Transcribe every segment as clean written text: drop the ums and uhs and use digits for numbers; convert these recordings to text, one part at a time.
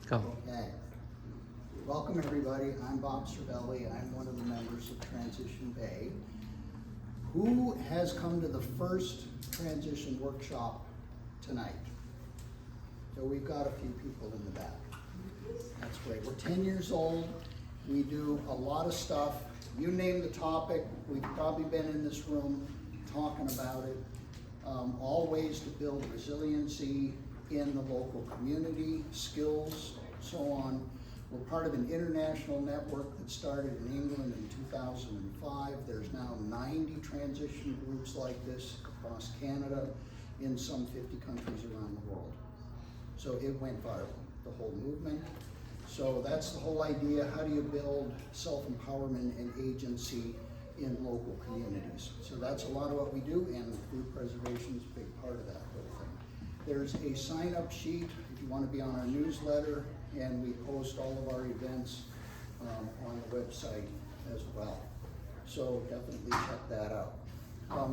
Go. Okay. Welcome everybody. I'm Bob Cervelli. I'm one of the members of Transition Bay. Who has come to the first transition workshop tonight? So we've got a few people in the back. That's great. We're 10 years old. We do a lot of stuff. You name the topic, we've probably been in this room talking about it. All ways to build resiliency in the local community, skills, so on. We're part of an international network that started in England in 2005. There's now 90 transition groups like this across Canada in some 50 countries around the world. So it went viral, the whole movement. So that's the whole idea. How do you build self-empowerment and agency in local communities? So that's a lot of what we do, and food preservation is a big part of that whole thing. There's a sign-up sheet if you want to be on our newsletter, and we post all of our events on the website as well. So definitely check that out.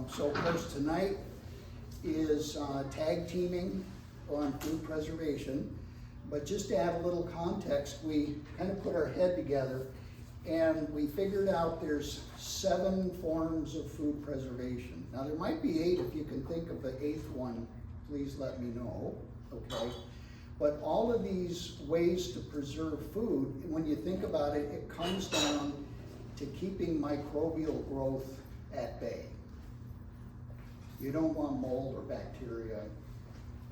So of course tonight is tag teaming on food preservation. But just to add a little context, we kind of put our head together and we figured out there's 7 forms of food preservation. Now there might be 8. If you can think of the 8th one, please let me know, okay? But all of these ways to preserve food, when you think about it, it comes down to keeping microbial growth at bay. You don't want mold or bacteria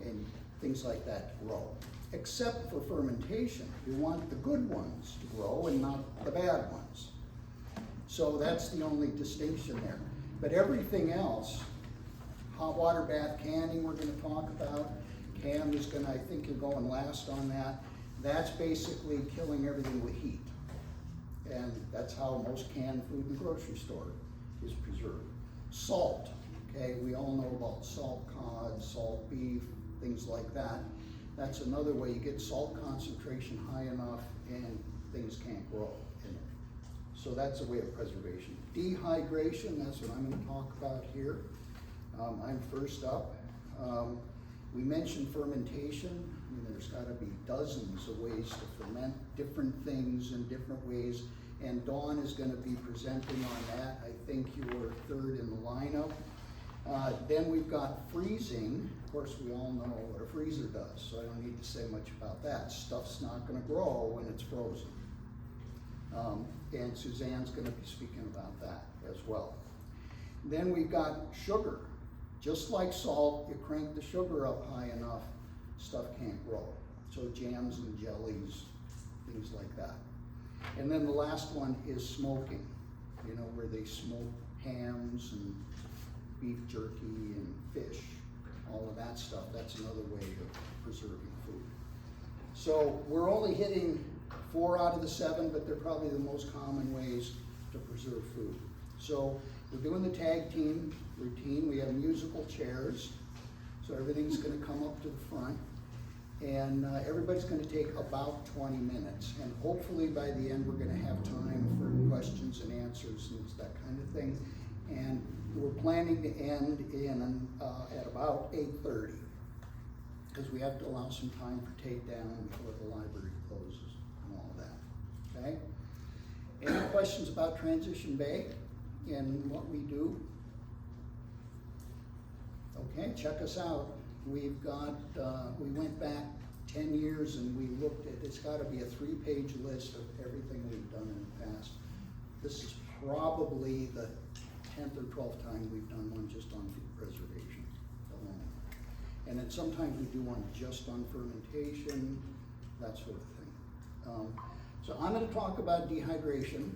and things like that to grow. Except for fermentation. You want the good ones to grow and not the bad ones. So that's the only distinction there. But everything else, hot water bath canning we're going to talk about. Cam is going to, I think you're going last on that. That's basically killing everything with heat. And that's how most canned food in the grocery store is preserved. Salt, okay, we all know about salt cod, salt beef, things like that. That's another way. You get salt concentration high enough and things can't grow in it. So that's a way of preservation. Dehydration, that's what I'm going to talk about here. I'm first up. We mentioned fermentation. I mean, there's got to be dozens of ways to ferment different things in different ways. And Dawn is going to be presenting on that. I think you were 3rd in the lineup. Then we've got freezing. Of course, we all know what a freezer does, so I don't need to say much about that. Stuff's not going to grow when it's frozen. And Suzanne's going to be speaking about that as well. Then we've got sugar. Just like salt, you crank the sugar up high enough, stuff can't grow. So jams and jellies, things like that. And then the last one is smoking, you know, where they smoke hams and beef jerky and fish, all of that stuff. That's another way of preserving food. So we're only hitting 4 out of the 7, but they're probably the most common ways to preserve food. So we're doing the tag team routine. We have musical chairs. So everything's going to come up to the front. And everybody's going to take about 20 minutes. And hopefully by the end we're going to have time for questions and answers and that kind of thing. And we're planning to end in at about 8:30 because we have to allow some time for takedown before the library closes and all of that. Okay? Any questions about Transition Bay and what we do? Okay, check us out. We've got, we went back 10 years and we looked at, it's got to be a 3-page list of everything we've done in the past. This is probably the 10th or 12th time we've done one just on food preservation alone. And then sometimes we do one just on fermentation, that sort of thing. So I'm going to talk about dehydration.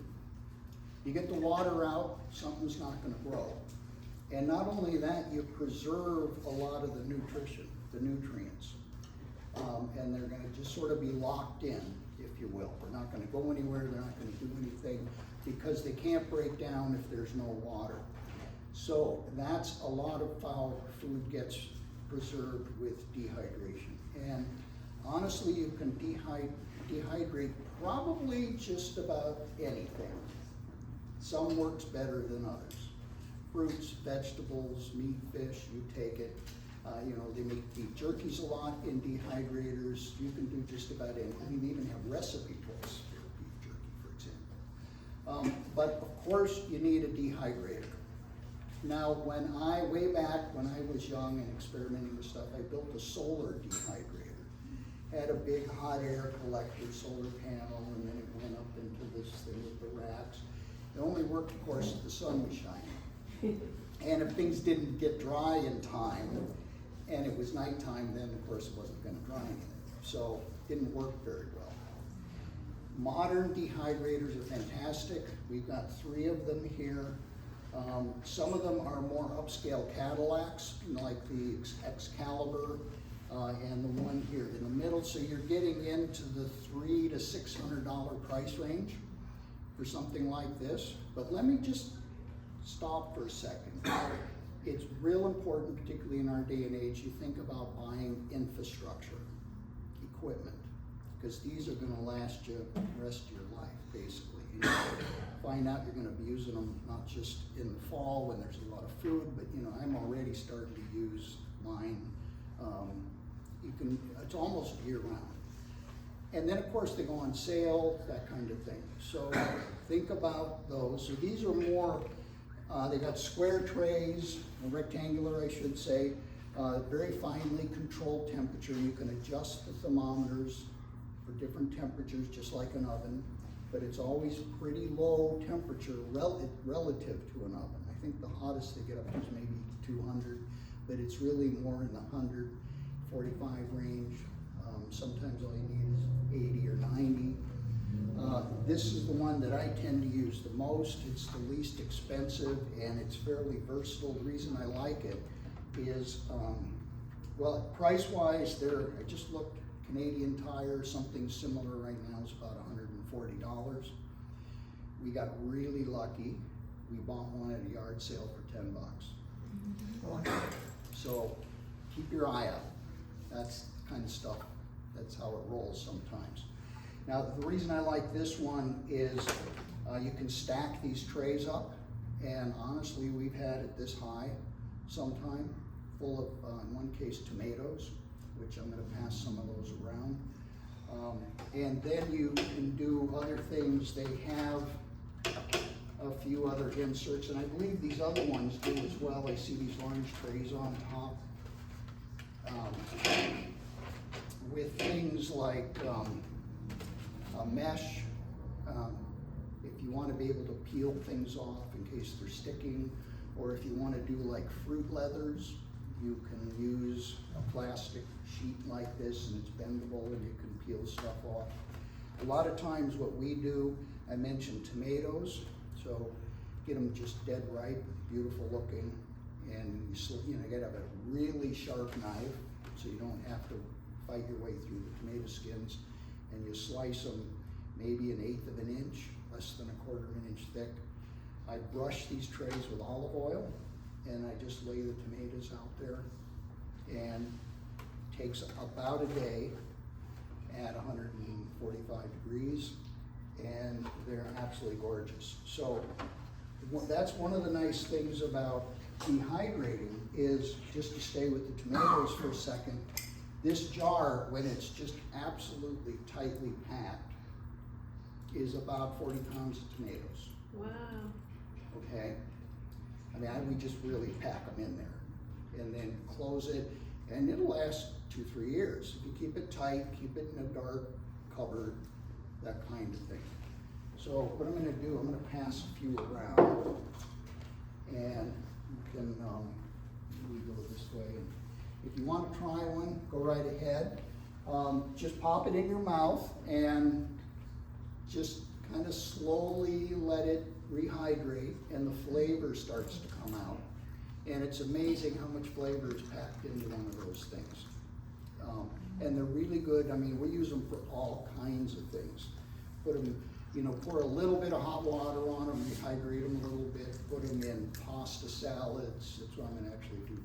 You get the water out, something's not going to grow. And not only that, you preserve a lot of the nutrition, the nutrients. And they're going to just sort of be locked in, if you will. They're not going to go anywhere, they're not going to do anything because they can't break down if there's no water. So that's a lot of how food gets preserved with dehydration. And honestly, you can dehydrate probably just about anything. Some works better than others. Fruits, vegetables, meat, fish, you take it. You know, they make beef jerkies a lot in dehydrators. You can do just about anything. You even have recipe books for beef jerky, for example. But of course, you need a dehydrator. Now, way back when I was young and experimenting with stuff, I built a solar dehydrator. Had a big hot air collector solar panel, and then it went up into this thing with the racks. It only worked, of course, if the sun was shining. And if things didn't get dry in time, and it was nighttime, then of course it wasn't going to dry anything. So it didn't work very well. Modern dehydrators are fantastic. We've got 3 of them here. Some of them are more upscale Cadillacs, like the Excalibur and the one here in the middle. So you're getting into the $300 to $600 price range for something like this. But let me just stop for a second. It's real important, particularly in our day and age, you think about buying infrastructure, equipment, because these are going to last you the rest of your life, basically. You find out you're going to be using them not just in the fall when there's a lot of food, but you know, I'm already starting to use mine. It's almost year round. And then of course they go on sale, that kind of thing. So think about those. So these are more, they got square trays, rectangular I should say, very finely controlled temperature. You can adjust the thermometers for different temperatures just like an oven, but it's always pretty low temperature relative to an oven. I think the hottest they get up to is maybe 200, but it's really more in the 145 range. Sometimes all you need is 80 or 90. This is the one that I tend to use the most. It's the least expensive and it's fairly versatile. The reason I like it is, well, price-wise, I just looked, Canadian Tire, something similar right now is about $140. We got really lucky. We bought one at a yard sale for $10. So keep your eye out. That's the kind of stuff, that's how it rolls sometimes. Now, the reason I like this one is you can stack these trays up, and honestly, we've had it this high sometime, full of, in one case, tomatoes, which I'm gonna pass some of those around. And then you can do other things. They have a few other inserts, and I believe these other ones do as well. I see these orange trays on top with things like a mesh, if you want to be able to peel things off in case they're sticking, or if you want to do like fruit leathers, you can use a plastic sheet like this and it's bendable and you can peel stuff off. A lot of times what we do, I mentioned tomatoes, so get them just dead ripe, beautiful looking, and you gotta have a really sharp knife so you don't have to fight your way through the tomato skins, and you slice them maybe 1/8 of an inch, less than 1/4 of an inch thick. I brush these trays with olive oil and I just lay the tomatoes out there, and it takes about a day at 145 degrees, and they're absolutely gorgeous. So that's one of the nice things about dehydrating, is just to stay with the tomatoes for a second. This jar, when it's just absolutely tightly packed, is about 40 pounds of tomatoes. Wow. Okay? I mean, we just really pack them in there and then close it, and it'll last 2-3 years. If you keep it tight, keep it in a dark cupboard, that kind of thing. So what I'm gonna do, I'm gonna pass a few around, and you can, we go this way. If you want to try one, go right ahead. Just pop it in your mouth and just kind of slowly let it rehydrate, and the flavor starts to come out. And it's amazing how much flavor is packed into one of those things. And they're really good. I mean, we use them for all kinds of things. Put them, pour a little bit of hot water on them, rehydrate them a little bit, put them in pasta salads. That's what I'm gonna actually do,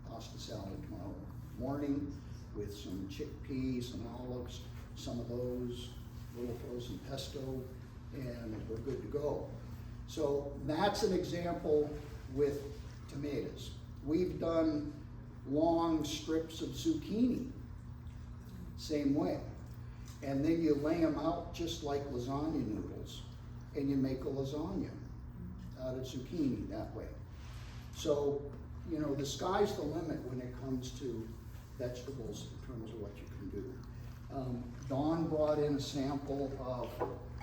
pasta salad tomorrow morning with some chickpeas, some olives, some of those, little frozen pesto, and we're good to go. So that's an example with tomatoes. We've done long strips of zucchini, same way. And then you lay them out just like lasagna noodles, and you make a lasagna out of zucchini that way. So, you know, the sky's the limit when it comes to vegetables in terms of what you can do. Dawn brought in a sample of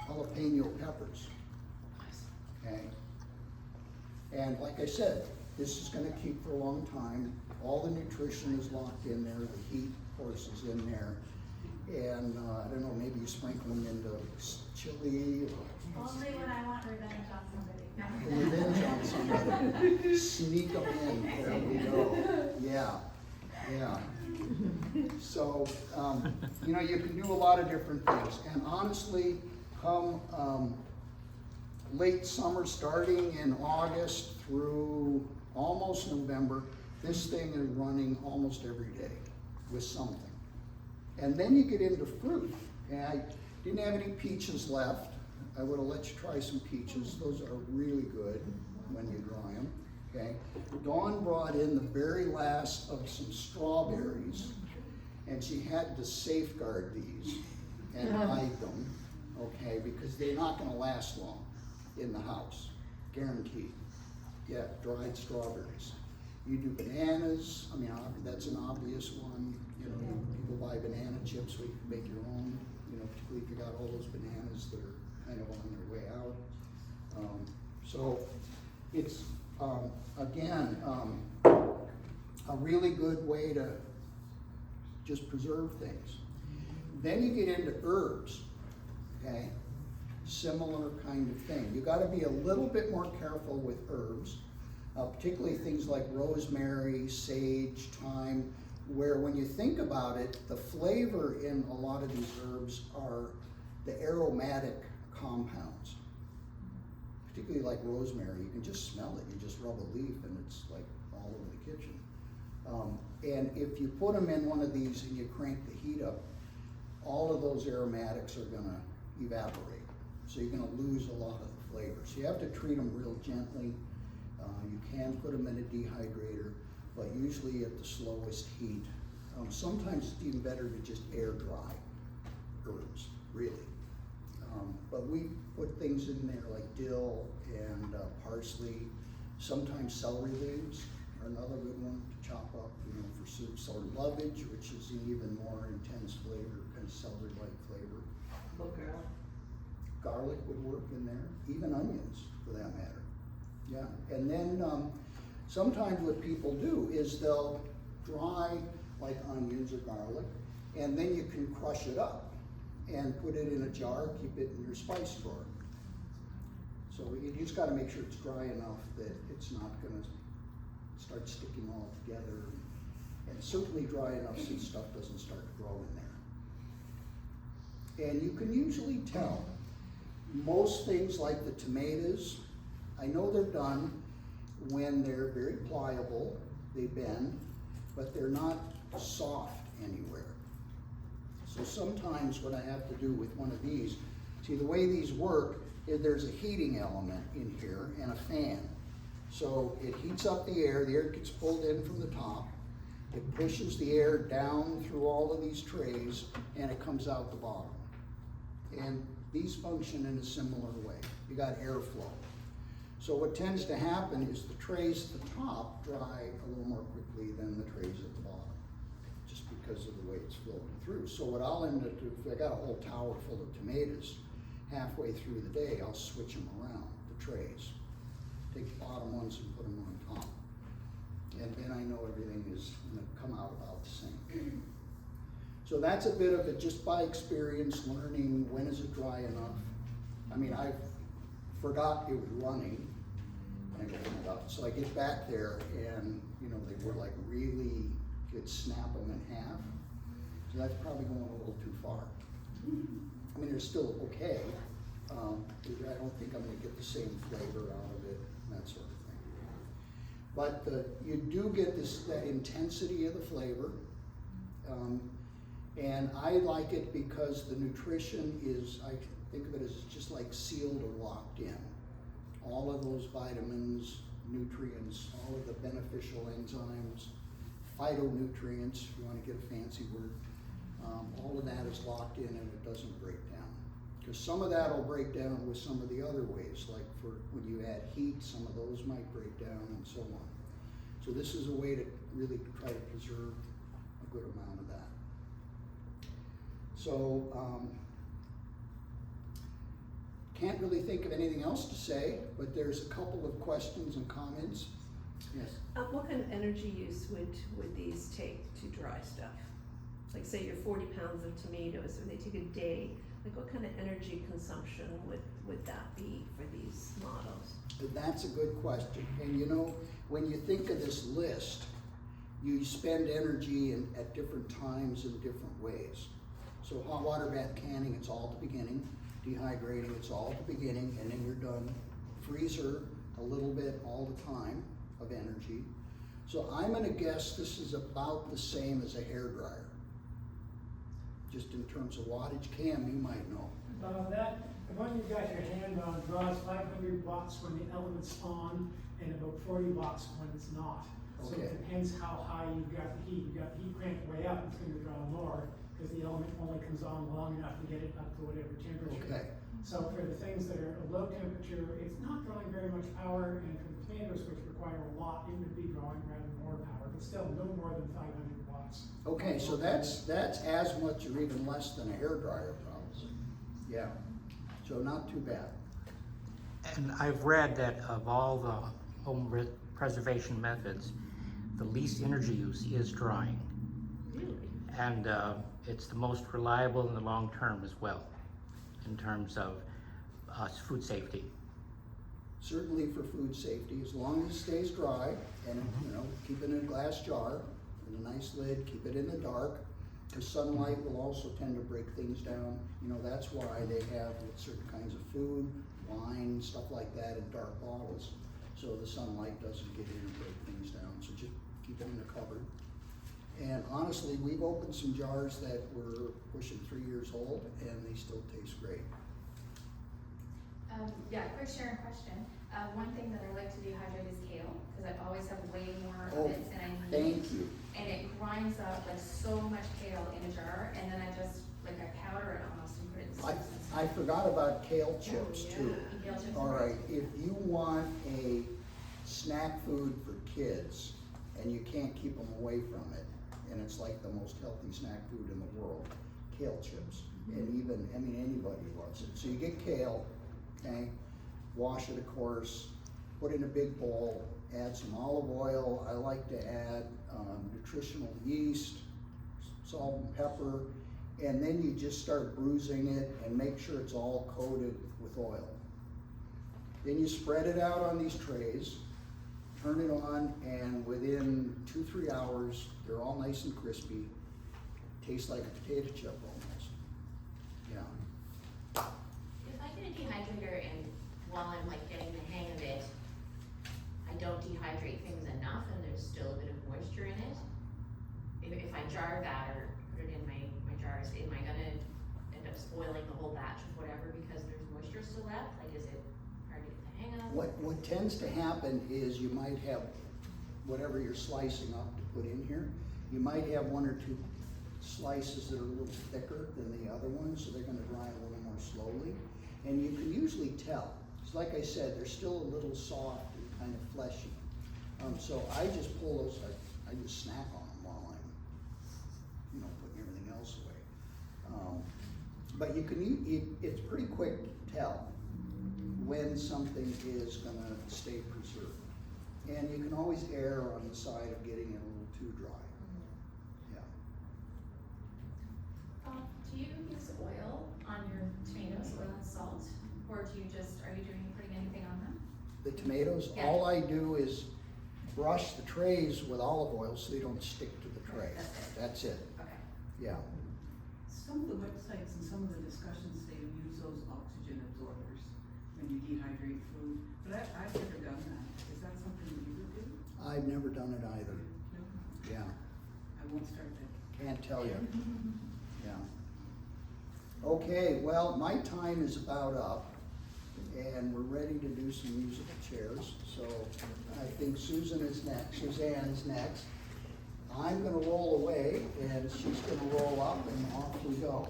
jalapeno peppers. Okay. And like I said, this is going to keep for a long time. All the nutrition is locked in there. The heat, of course, is in there. And I don't know, maybe you sprinkle them into chili or only when I want revenge on somebody. revenge on somebody. Sneak them in. There we go. Yeah, yeah. So, you know, you can do a lot of different things. And honestly, come late summer, starting in August through almost November, this thing is running almost every day with something. And then you get into fruit. And I didn't have any peaches left. I would have let you try some peaches. Those are really good when you dry them. Okay. Dawn brought in the very last of some strawberries, and she had to safeguard these and hide them, okay, because they're not going to last long in the house, guaranteed. Yeah, dried strawberries. You do bananas. I mean, that's an obvious one. You know, people buy banana chips, so you can make your own. You know, particularly if you got all those bananas that are kind of on their way out. So it's again a really good way to just preserve things. Then you get into herbs. Okay, similar kind of thing. You got to be a little bit more careful with herbs, particularly things like rosemary, sage, thyme, where when you think about it, the flavor in a lot of these herbs are the aromatic compounds. Particularly like rosemary, you can just smell it. You just rub a leaf and it's like all over the kitchen. And if you put them in one of these and you crank the heat up, all of those aromatics are gonna evaporate. So you're gonna lose a lot of the flavor. So you have to treat them real gently. You can put them in a dehydrator, but usually at the slowest heat. Sometimes it's even better to just air dry herbs, really. But we put things in there like dill and parsley. Sometimes celery leaves are another good one to chop up, you know, for soups. Or lovage, which is an even more intense flavor, kind of celery-like flavor. Garlic would work in there, even onions for that matter. Yeah, and then sometimes what people do is they'll dry like onions or garlic, and then you can crush it up and put it in a jar, keep it in your spice drawer. So you just got to make sure it's dry enough that it's not going to start sticking all together, and certainly dry enough so stuff doesn't start to grow in there. And you can usually tell most things like the tomatoes, I know they're done when they're very pliable, they bend, but they're not soft anywhere. So sometimes what I have to do with one of these, see the way these work is there's a heating element in here and a fan. So it heats up the air gets pulled in from the top, it pushes the air down through all of these trays, and it comes out the bottom. And these function in a similar way. You got airflow. So what tends to happen is the trays at the top dry a little more quickly than the trays at the bottom, just because of the way it's flowing through. So what I'll end up doing, if I got a whole tower full of tomatoes, halfway through the day, I'll switch them around, the trays. Take the bottom ones and put them on top. And then I know everything is gonna come out about the same. So that's a bit of it, just by experience, learning when is it dry enough. I mean, I forgot it was running and I opened it up. So I get back there and, you know, they were like really, you could snap them in half. So that's probably going a little too far. I mean, they're still okay. I don't think I'm gonna get the same flavor out of it, and that sort of thing. But you do get that intensity of the flavor. And I like it because the nutrition is, I think of it as just like sealed or locked in. All of those vitamins, nutrients, all of the beneficial enzymes, phytonutrients, if you want to get a fancy word. All of that is locked in and it doesn't break down. Because some of that will break down with some of the other ways, like for when you add heat, some of those might break down and so on. So this is a way to really try to preserve a good amount of that. So, can't really think of anything else to say, but there's a couple of questions and comments. Yes? What kind of energy use would these take to dry stuff? Like say you're 40 pounds of tomatoes, and they take a day, like what kind of energy consumption would that be for these models? That's a good question. And you know, when you think of this list, you spend energy at different times in different ways. So hot water bath canning, it's all at the beginning. Dehydrating, it's all at the beginning, and then you're done. Freezer, a little bit all the time of energy. So I'm gonna guess this is about the same as a hairdryer. Just in terms of wattage. Cam, you might know. That, the one you got your hand on draws 500 watts when the element's on and about 40 watts when it's not. So Okay. it depends how high you've got the heat. You've got the heat cranked way up, it's gonna draw more because the element only comes on long enough to get it up to whatever temperature. Okay. So for the things that are a low temperature, it's not drawing very much power, and for the tomatoes, which require a lot, it would be drawing rather more power, but still no more than 500 watts. Okay, so that's as much or even less than a hairdryer probably. Yeah, so not too bad. And I've read that of all the home preservation methods, the least energy use is drying. Really? And it's the most reliable in the long term as well, in terms of food safety. Certainly for food safety, as long as it stays dry and, you know, keep it in a glass jar with a nice lid, keep it in the dark, because sunlight will also tend to break things down. You know, that's why they have certain kinds of food, wine, stuff like that in dark bottles, so the sunlight doesn't get in and break things down. So just keep it in the cupboard. And honestly, we've opened some jars that were pushing 3 years old and they still taste great. Yeah, quick sharing question. One thing that I like to dehydrate is kale, because I always have way more Oh, of it than I need. thank you. And it grinds up like so much kale in a jar, and then I just, like I powder it almost and put it in soups and stuff. I forgot about kale chips yeah. too. And kale chips All are right, if you want a snack food for kids and you can't keep them away from it, and it's like the most healthy snack food in the world, kale chips. And even, I mean, anybody loves it. So you get kale, okay, wash it of course, put it in a big bowl, add some olive oil. I like to add nutritional yeast, salt and pepper, and then you just start bruising it and make sure it's all coated with oil. Then you spread it out on these trays, turn it on, and within 2-3 hours, they're all nice and crispy. Tastes like a potato chip almost. Yeah. If I get a dehydrator and while I'm like getting the hang of it, I don't dehydrate things enough and there's still a bit of moisture in it, if I jar that or put it in my jars, am I gonna end up spoiling the whole batch of whatever because there's moisture still left? Like, is it hard to get the hang of? What tends to happen is you might have whatever you're slicing up to put in here, you might have 1 or 2 slices that are a little thicker than the other ones, so they're gonna dry a little more slowly. And you can usually tell. It's like I said, they're still a little soft and kind of fleshy. So I just pull those, I just snack on them while I'm, you know, putting everything else away. But you can, it's pretty quick to tell when something is gonna stay preserved. And you can always err on the side of getting it a little too dry. Yeah. Do you use oil on your tomatoes, oil and salt? Or do you just, are you putting anything on them? The tomatoes, Yeah. all I do is brush the trays with olive oil so they don't stick to the tray. That's That's it. it, Okay. yeah. Some of the websites and some of the discussions, they use those oxygen absorbers when you dehydrate food, but I've never done that. Is that something you would do? I've never done it either, No, yeah. I won't start that. Can't tell you, yeah. Okay, well, my time is about up, and we're ready to do some musical chairs. So I think Suzanne is next. I'm gonna roll away and she's gonna roll up and off we go.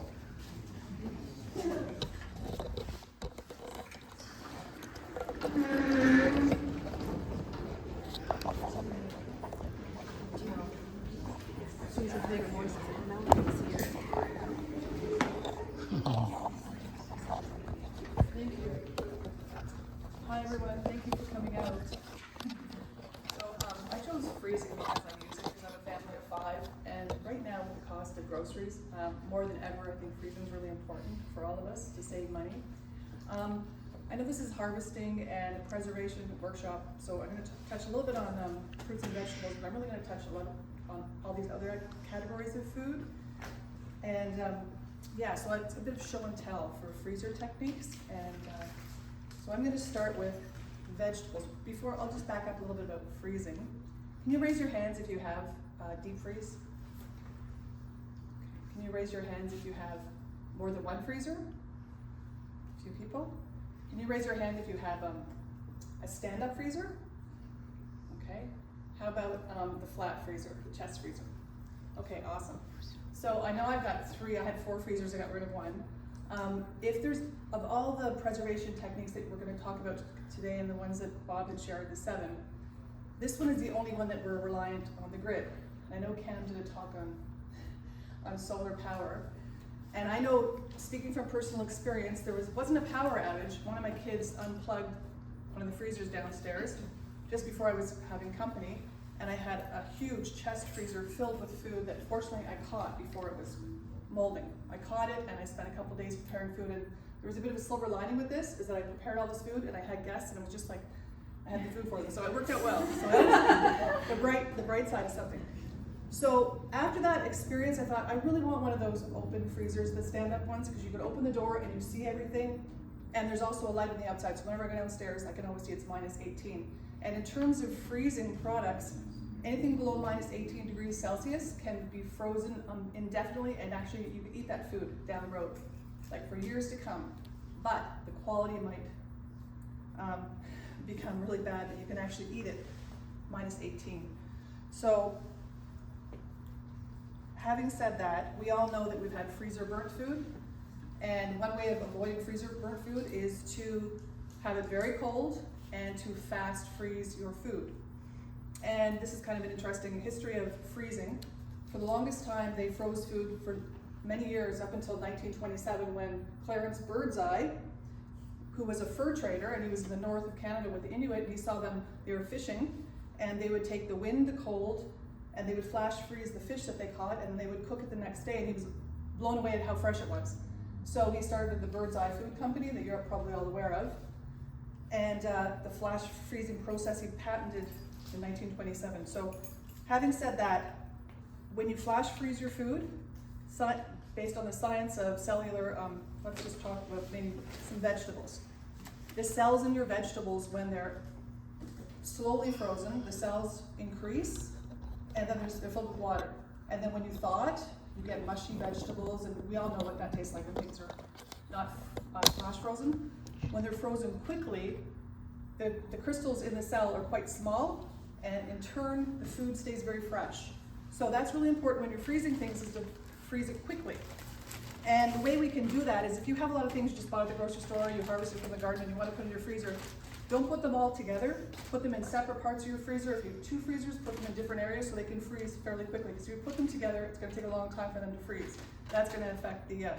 She's a big voice. Thank you. Hi everyone, thank you for coming out. So I chose freezing because I'm using because I'm a family of 5, and right now with the cost of groceries, more than ever, I think freezing is really important for all of us to save money. I know this is harvesting and preservation workshop, so I'm going to touch a little bit on fruits and vegetables, but I'm really going to touch a lot on all these other categories of food. And yeah, so it's a bit of show and tell for freezer techniques, and so I'm going to start with vegetables. Before, I'll just back up a little bit about freezing. Can you raise your hands if you have deep freeze? Can you raise your hands if you have more than one freezer? A few people. Can you raise your hand if you have a stand-up freezer? Okay. How about the flat freezer, the chest freezer? Okay, awesome. So I know I've got 3, I had 4 freezers, I got rid of 1. If there's, of all the preservation techniques that we're going to talk about today and the ones that Bob had shared, the 7, this one is the only one that we're reliant on the grid. I know Cam did a talk on solar power. And I know, speaking from personal experience, there wasn't a power outage. One of my kids unplugged one of the freezers downstairs just before I was having company, and I had a huge chest freezer filled with food that fortunately I caught before it was molding. I caught it and I spent a couple days preparing food, and there was a bit of a silver lining with this, is that I prepared all this food and I had guests and it was just like, I had the food for them, so it worked out well. So that was the bright side of something. So after that experience, I thought, I really want one of those open freezers, the stand-up ones, because you can open the door and you see everything, and there's also a light on the outside, so whenever I go downstairs, I can always see it's minus 18. And in terms of freezing products, anything below minus 18 degrees Celsius can be frozen indefinitely, and actually you can eat that food down the road, like for years to come. But the quality might become really bad, but you can actually eat it minus 18. So, having said that, we all know that we've had freezer burnt food, and one way of avoiding freezer burnt food is to have it very cold and to fast freeze your food. And this is kind of an interesting history of freezing. For the longest time, they froze food for many years, up until 1927, when Clarence Birdseye, who was a fur trader, and he was in the north of Canada with the Inuit, and he saw them, they were fishing, and they would take the wind, the cold, and they would flash freeze the fish that they caught, and they would cook it the next day, and he was blown away at how fresh it was. So he started the Birdseye Food Company that you're probably all aware of, and the flash freezing process he patented in 1927. So having said that, when you flash freeze your food, based on the science of cellular, let's just talk about maybe some vegetables. The cells in your vegetables, when they're slowly frozen, the cells increase, and then they're filled with water. And then when you thaw it, you get mushy vegetables, and we all know what that tastes like when things are not flash frozen. When they're frozen quickly, the crystals in the cell are quite small, and in turn, the food stays very fresh. So that's really important when you're freezing things, is to freeze it quickly. And the way we can do that is, if you have a lot of things you just bought at the grocery store, you harvested from the garden, and you want to put in your freezer, don't put them all together. Put them in separate parts of your freezer. If you have 2 freezers, put them in different areas so they can freeze fairly quickly. Because if you put them together, it's going to take a long time for them to freeze. That's going to affect the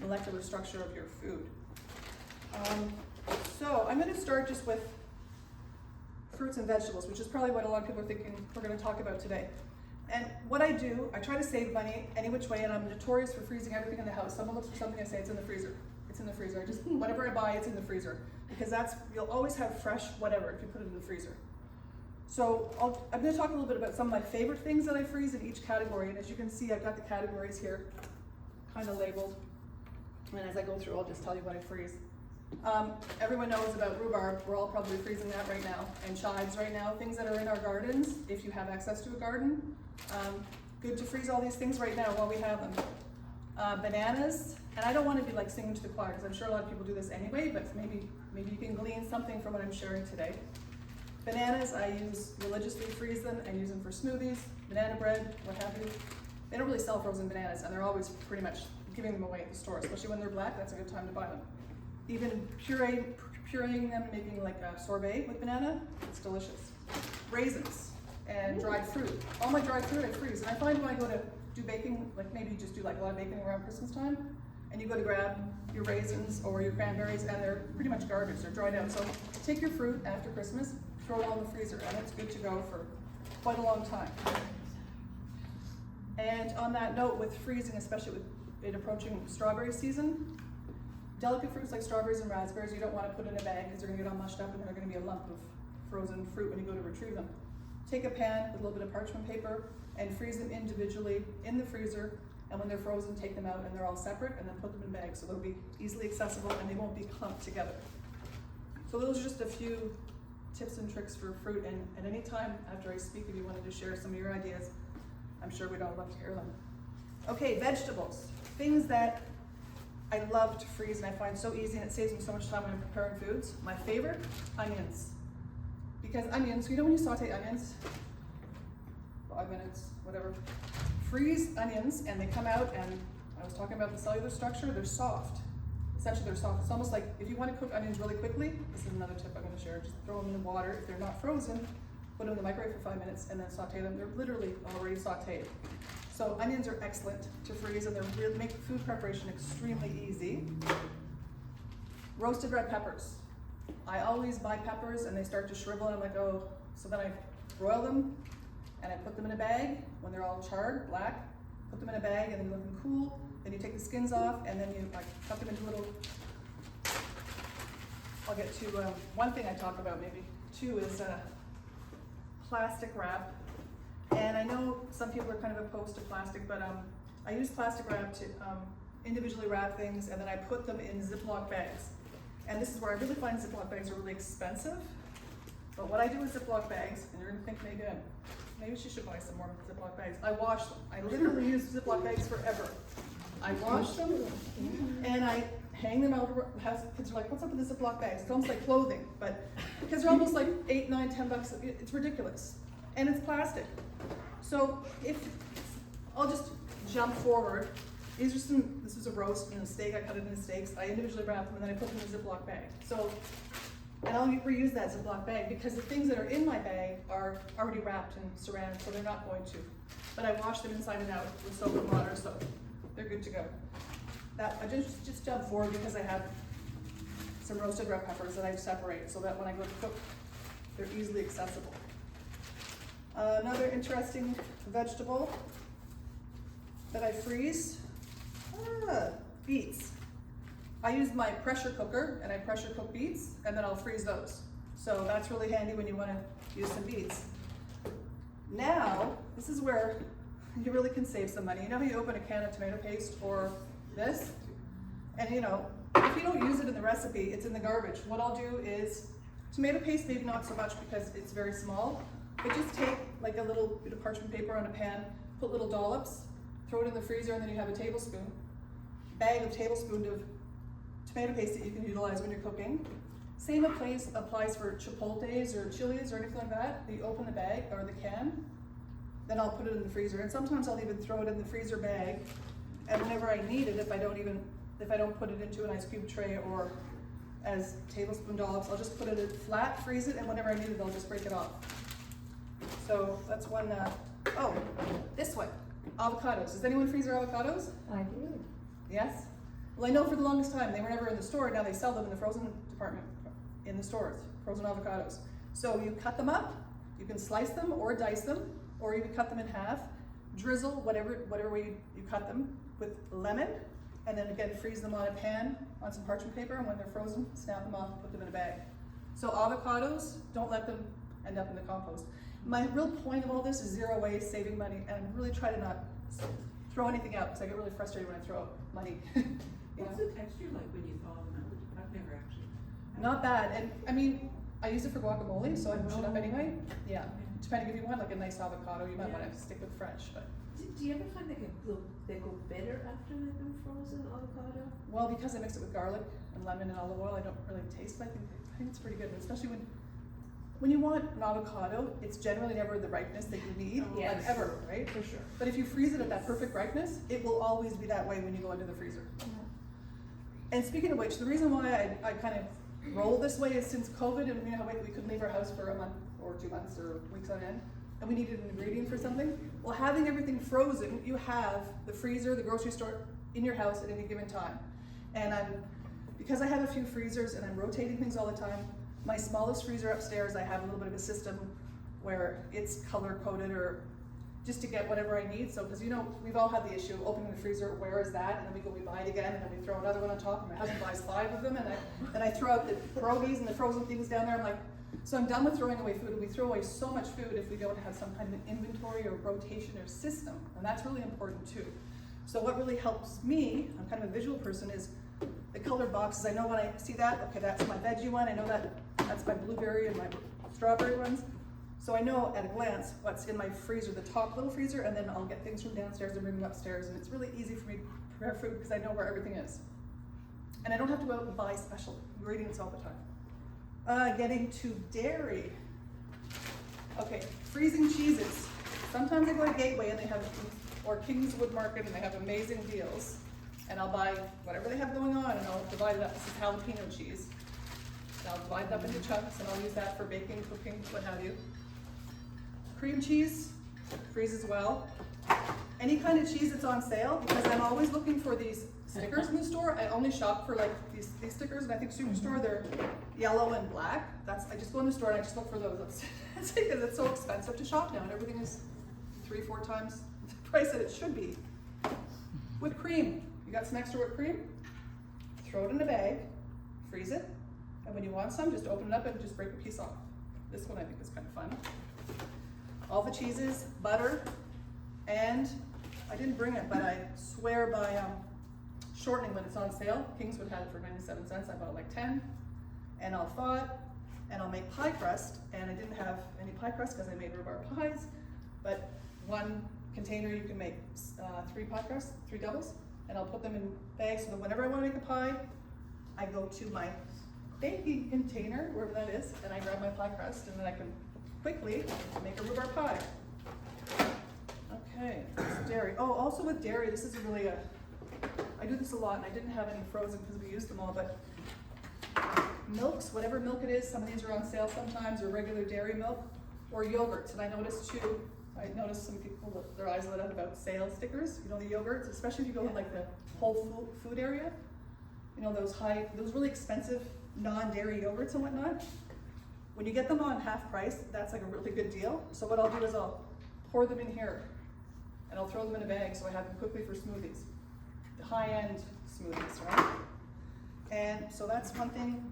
molecular structure of your food. So I'm going to start just with fruits and vegetables, which is probably what a lot of people are thinking we're going to talk about today. And what I do, I try to save money any which way, and I'm notorious for freezing everything in the house. Someone looks for something, I say it's in the freezer. It's in the freezer. I just, whatever I buy, it's in the freezer. Because you'll always have fresh whatever if you put it in the freezer. So I'm going to talk a little bit about some of my favorite things that I freeze in each category. And as you can see, I've got the categories here kind of labeled. And as I go through, I'll just tell you what I freeze. Everyone knows about rhubarb. We're all probably freezing that right now. And chives right now, things that are in our gardens, if you have access to a garden. Good to freeze all these things right now while we have them. Bananas, and I don't want to be like singing to the choir, because I'm sure a lot of people do this anyway, but maybe you can glean something from what I'm sharing today. Bananas, I religiously freeze them and use them for smoothies. banana bread, what have you. They don't really sell frozen bananas, and they're always pretty much giving them away at the store, especially when they're black. That's a good time to buy them. Even pureeing them and making like a sorbet with banana, it's delicious. Raisins and dried fruit. All my dried fruit I freeze, and I find when I go to do baking, like maybe you just do like a lot of baking around Christmas time, and you go to grab your raisins or your cranberries, and they're pretty much garbage, they're dried out. So take your fruit after Christmas, throw it all in the freezer, and it's good to go for quite a long time. And on that note, with freezing, especially with it approaching strawberry season, delicate fruits like strawberries and raspberries, you don't want to put in a bag because they're going to get all mushed up and they're going to be a lump of frozen fruit when you go to retrieve them. Take a pan with a little bit of parchment paper and freeze them individually in the freezer, and when they're frozen, take them out and they're all separate, and then put them in bags so they'll be easily accessible and they won't be clumped together. So those are just a few tips and tricks for fruit, and at any time after I speak, if you wanted to share some of your ideas, I'm sure we'd all love to hear them. Okay, vegetables. Things that I love to freeze and I find so easy, and it saves me so much time when I'm preparing foods. My favorite, onions. Because onions, you know when you saute onions, 5 minutes, whatever, freeze onions and they come out, and I was talking about the cellular structure, they're soft. Essentially they're soft. It's almost like if you want to cook onions really quickly, this is another tip I'm going to share, just throw them in the water. If they're not frozen, put them in the microwave for 5 minutes and then saute them. They're literally already sauteed. So onions are excellent to freeze, and they really make food preparation extremely easy. Roasted red peppers. I always buy peppers and they start to shrivel, and I'm like, oh, so then I broil them and I put them in a bag when they're all charred, black, put them in a bag and then let them cool. Then you take the skins off and then you cut them into little, I'll get to one thing I talk about maybe too is plastic wrap. And I know some people are kind of opposed to plastic, but I use plastic wrap to individually wrap things, and then I put them in Ziploc bags. And this is where I really find Ziploc bags are really expensive. But what I do with Ziploc bags, and you're gonna think maybe she should buy some more Ziploc bags. I wash them. I literally use Ziploc bags forever. I wash them and I hang them out. Kids are like, what's up with the Ziploc bags? It's almost like clothing, but because they're almost like $8, $9, $10. It's ridiculous. And it's plastic. So I'll just jump forward. This is a roast and a steak. I cut it into steaks. I individually wrap them and then I put them in a Ziploc bag. So, and I'll reuse that Ziploc bag because the things that are in my bag are already wrapped in saran, so they're not going to. But I wash them inside and out with soap and water, so they're good to go. I just jump forward because I have some roasted red peppers that I separate so that when I go to cook, they're easily accessible. Another interesting vegetable that I freeze, beets. I use my pressure cooker and I pressure cook beets, and then I'll freeze those. So that's really handy when you want to use some beets. Now, this is where you really can save some money. You know how you open a can of tomato paste or this? And you know, if you don't use it in the recipe, it's in the garbage. What I'll do is, tomato paste maybe not so much because it's very small, but just take like a little bit of parchment paper on a pan, put little dollops, throw it in the freezer, and then you have a bag of tablespoon of tomato paste that you can utilize when you're cooking. Same applies for chipotles or chilies or anything like that. You open the bag or the can, then I'll put it in the freezer. And sometimes I'll even throw it in the freezer bag. And whenever I need it, if I don't put it into an ice cube tray or as tablespoon dollops, I'll just put it in flat, freeze it, and whenever I need it, I'll just break it off. So that's one. This one, avocados. Does anyone freeze their avocados? I do. Yes? Well, I know for the longest time, they were never in the store. Now they sell them in the frozen department, in the stores, frozen avocados. So you cut them up, you can slice them or dice them, or you can cut them in half, drizzle whatever way you cut them with lemon, and then again freeze them on a pan on some parchment paper, and when they're frozen, snap them off and put them in a bag. So avocados, don't let them end up in the compost. My real point of all this is zero waste, saving money, and really try to not throw anything out because I get really frustrated when I throw out money. What's the texture like when you thaw them out? I've never actually. Not bad, and I mean, I use it for guacamole, so I mush it up anyway. Yeah, depending if you want like a nice avocado, you might want to stick with fresh. But Do you ever find they go bitter after they've been frozen, avocado? well, because I mix it with garlic and lemon and olive oil, I don't really taste. But I think it's pretty good, especially when when you want an avocado, it's generally never the ripeness that you need, like Yes. ever, right? For sure. But if you freeze it at that perfect ripeness, it will always be that way when you go into the freezer. And speaking of which, the reason why I kind of roll this way is since COVID, and you know, we couldn't leave our house for a month or 2 months or weeks on end, and we needed an ingredient for something. Well, having everything frozen, you have the freezer, the grocery store in your house at any given time. And because I have a few freezers and I'm rotating things all the time, my smallest freezer upstairs, I have a little bit of a system where it's color coded or just to get whatever I need. So, because you know, we've all had the issue of opening the freezer, where is that? And then we go, we buy it again, and then we throw another one on top, and my husband buys 5 of them, and I throw out the pierogies and the frozen things down there. I'm like, so I'm done with throwing away food, and we throw away so much food if we don't have some kind of an inventory or rotation or system, and that's really important too. So what really helps me, I'm kind of a visual person, is the colored boxes. I know when I see that, okay, that's my veggie one, I know that's my blueberry and my strawberry ones. So I know at a glance what's in my freezer, the top little freezer, and then I'll get things from downstairs and bring them upstairs, and it's really easy for me to prepare food because I know where everything is. And I don't have to go out and buy special ingredients all the time. Getting to dairy. Okay, freezing cheeses. Sometimes I go to Gateway and they have, or Kingswood Market, and they have amazing deals. And I'll buy whatever they have going on, and I'll divide it up. This is jalapeno cheese. And I'll divide it up into chunks, and I'll use that for baking, cooking, what have you. Cream cheese freezes well. Any kind of cheese that's on sale, because I'm always looking for these stickers in the store. I only shop for like these stickers, and I think Superstore, they're yellow and black. I just go in the store and I just look for those. That's because it's so expensive to shop now, and everything is 3-4 times the price that it should be. Whipped cream. You got some extra whipped cream? Throw it in a bag, freeze it, and when you want some, just open it up and just break a piece off. This one I think is kind of fun. All the cheeses, butter, and I didn't bring it, but I swear by shortening when it's on sale. Kingswood had it for 97 cents. I bought like 10. And I'll thaw it, and I'll make pie crust. And I didn't have any pie crust because I made rhubarb pies. But one container you can make 3 pie crusts, 3 doubles, and I'll put them in bags so that whenever I want to make a pie, I go to my baking container, wherever that is, and I grab my pie crust, and then I can quickly make a rhubarb pie. Okay, that's dairy. Oh, also with dairy, this is really I do this a lot, and I didn't have any frozen because we used them all, but milks, whatever milk it is, some of these are on sale sometimes, or regular dairy milk, or yogurts. And I noticed some people, their eyes lit up about sale stickers, you know, the yogurts, especially if you go in like the whole food area, you know, those really expensive non-dairy yogurts and whatnot. When you get them on half price, that's like a really good deal. So what I'll do is I'll pour them in here, and I'll throw them in a bag so I have them quickly for smoothies. The high-end smoothies, right? And so that's one thing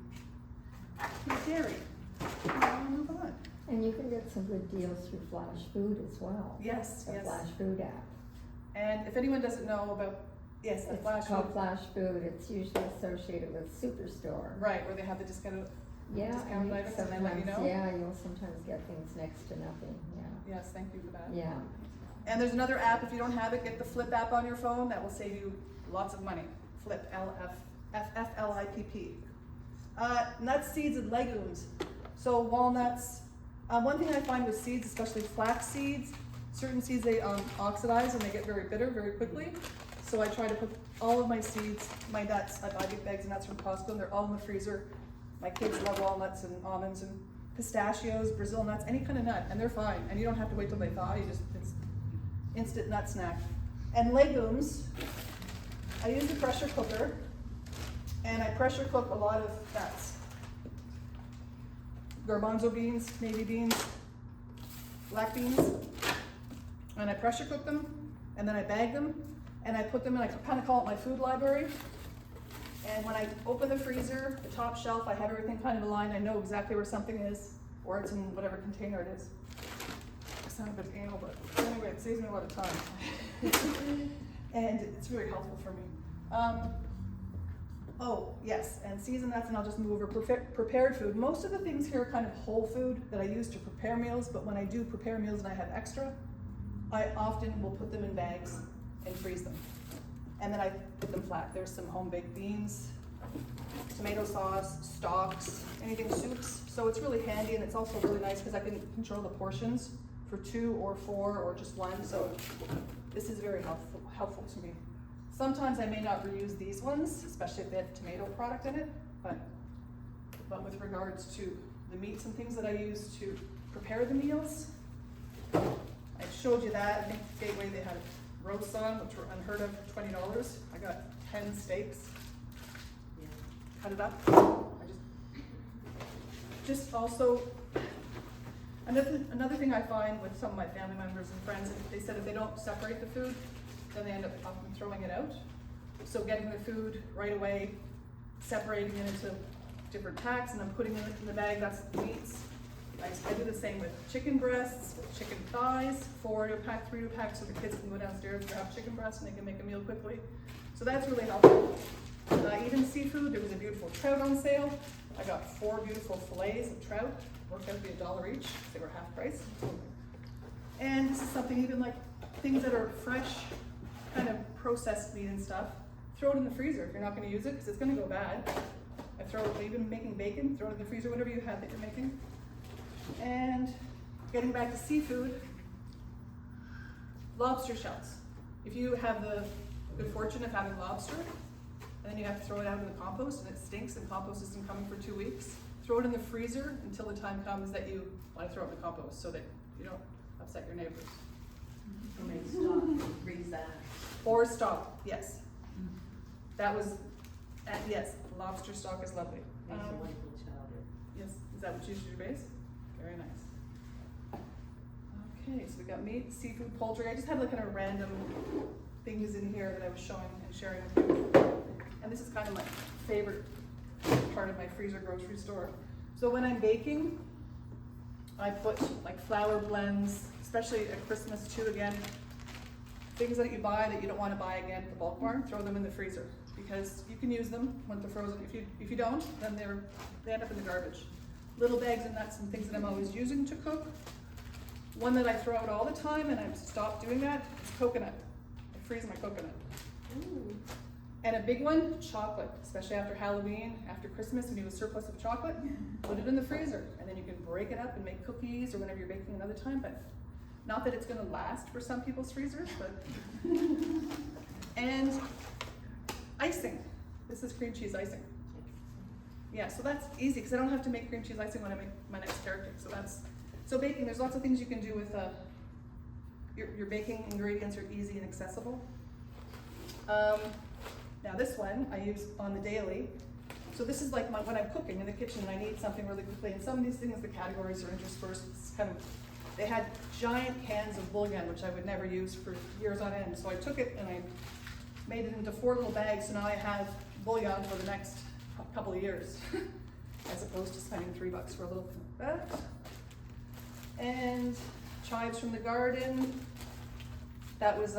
with dairy. Now we'll move on. And you can get some good deals through Flash Food as well. Yes, The yes. Flash Food app. And if anyone doesn't know about, yes, the It's Flash called Food. Flash Food. It's usually associated with Superstore. Right, where they have the discounted, Yeah, discounted and items and they let you sometimes, know? yeah, you'll sometimes get things next to nothing, yeah. Yes, thank you for that. Yeah. And there's another app, if you don't have it, get the Flip app on your phone, that will save you lots of money. Flip, F-F-L-I-P-P. Nuts, seeds, and legumes. So walnuts, one thing I find with seeds, especially flax seeds, certain seeds they oxidize and they get very bitter very quickly. So I try to put all of my seeds, my nuts, I buy big bags of nuts from Costco, and they're all in the freezer. My kids love walnuts and almonds and pistachios, Brazil nuts, any kind of nut, and they're fine. And you don't have to wait till they thaw, it's instant nut snack. And legumes, I use a pressure cooker, and I pressure cook a lot of nuts. Garbanzo beans, navy beans, black beans, and I pressure cook them, and then I bag them, and I put them in, I kind of call it my food library. And when I open the freezer, the top shelf, I have everything kind of aligned, I know exactly where something is, or it's in whatever container it is. I sound a bit anal, but anyway, it saves me a lot of time. And it's very helpful for me. Oh, yes, and seasoned nuts, and I'll just move over prepared food. Most of the things here are kind of whole food that I use to prepare meals, but when I do prepare meals and I have extra, I often will put them in bags and freeze them. And then I put them flat. There's some home baked beans, tomato sauce, stocks, anything soups. So it's really handy, and it's also really nice because I can control the portions for 2 or 4 or just 1. So this is very helpful to me. Sometimes I may not reuse these ones, especially if they have tomato product in it, but with regards to the meats and things that I use to prepare the meals, I showed you that. I think Gateway, they had roasts on, which were unheard of for $20. I got 10 steaks, cut it up. Just also, another thing I find with some of my family members and friends, they said if they don't separate the food, then they end up often throwing it out. So getting the food right away, separating it into different packs, and then putting it in the bag, that's the meats. I do the same with chicken breasts, with chicken thighs, 4 to a pack, 3 to a pack, so the kids can go downstairs and grab chicken breasts and they can make a meal quickly. So that's really helpful. Even seafood, there was a beautiful trout on sale. I got 4 beautiful fillets of trout, worked out to be $1 each, they were half price. And this is something even like things that are fresh, kind of processed meat and stuff, throw it in the freezer if you're not gonna use it, because it's gonna go bad. I throw it, even making bacon, throw it in the freezer, whatever you have that you're making. And getting back to seafood, lobster shells. If you have the good fortune of having lobster, and then you have to throw it out in the compost and it stinks and compost isn't coming for 2 weeks, throw it in the freezer until the time comes that you want to throw it in the compost so that you don't upset your neighbors. Or make stock, freeze that. Or stock, yes. That was, yes, lobster stock is lovely. Makes a wonderful chowder. Yes, is that what you use for your base? Very nice. Okay, so we got meat, seafood, poultry. I just had like kind of random things in here that I was showing and sharing with you. And this is kind of my favorite part of my freezer grocery store. So when I'm baking, I put like flour blends, especially at Christmas too, again, things that you buy that you don't want to buy again at the bulk barn, throw them in the freezer because you can use them when they're frozen. If you don't, then they end up in the garbage. Little bags of nuts and things that I'm always using to cook. One that I throw out all the time, and I've stopped doing that, is coconut. I freeze my coconut. Ooh. And a big one, chocolate, especially after Halloween, after Christmas, when you have a surplus of chocolate, put it in the freezer, and then you can break it up and make cookies or whenever you're baking another time, but not that it's gonna last for some people's freezers, but. And icing. This is cream cheese icing. Yeah, so that's easy, because I don't have to make cream cheese icing when I make my next carrot cake, so baking, there's lots of things you can do with, your baking ingredients are easy and accessible. Now this one I use on the daily. So this is like when I'm cooking in the kitchen and I need something really quickly, and some of these things, the categories are interspersed. It's kind of, they had giant cans of bouillon, which I would never use for years on end. So I took it and I made it into 4 little bags, so now I have bouillon for the next couple of years, as opposed to spending $3 for a little thing like that. And chives from the garden. That was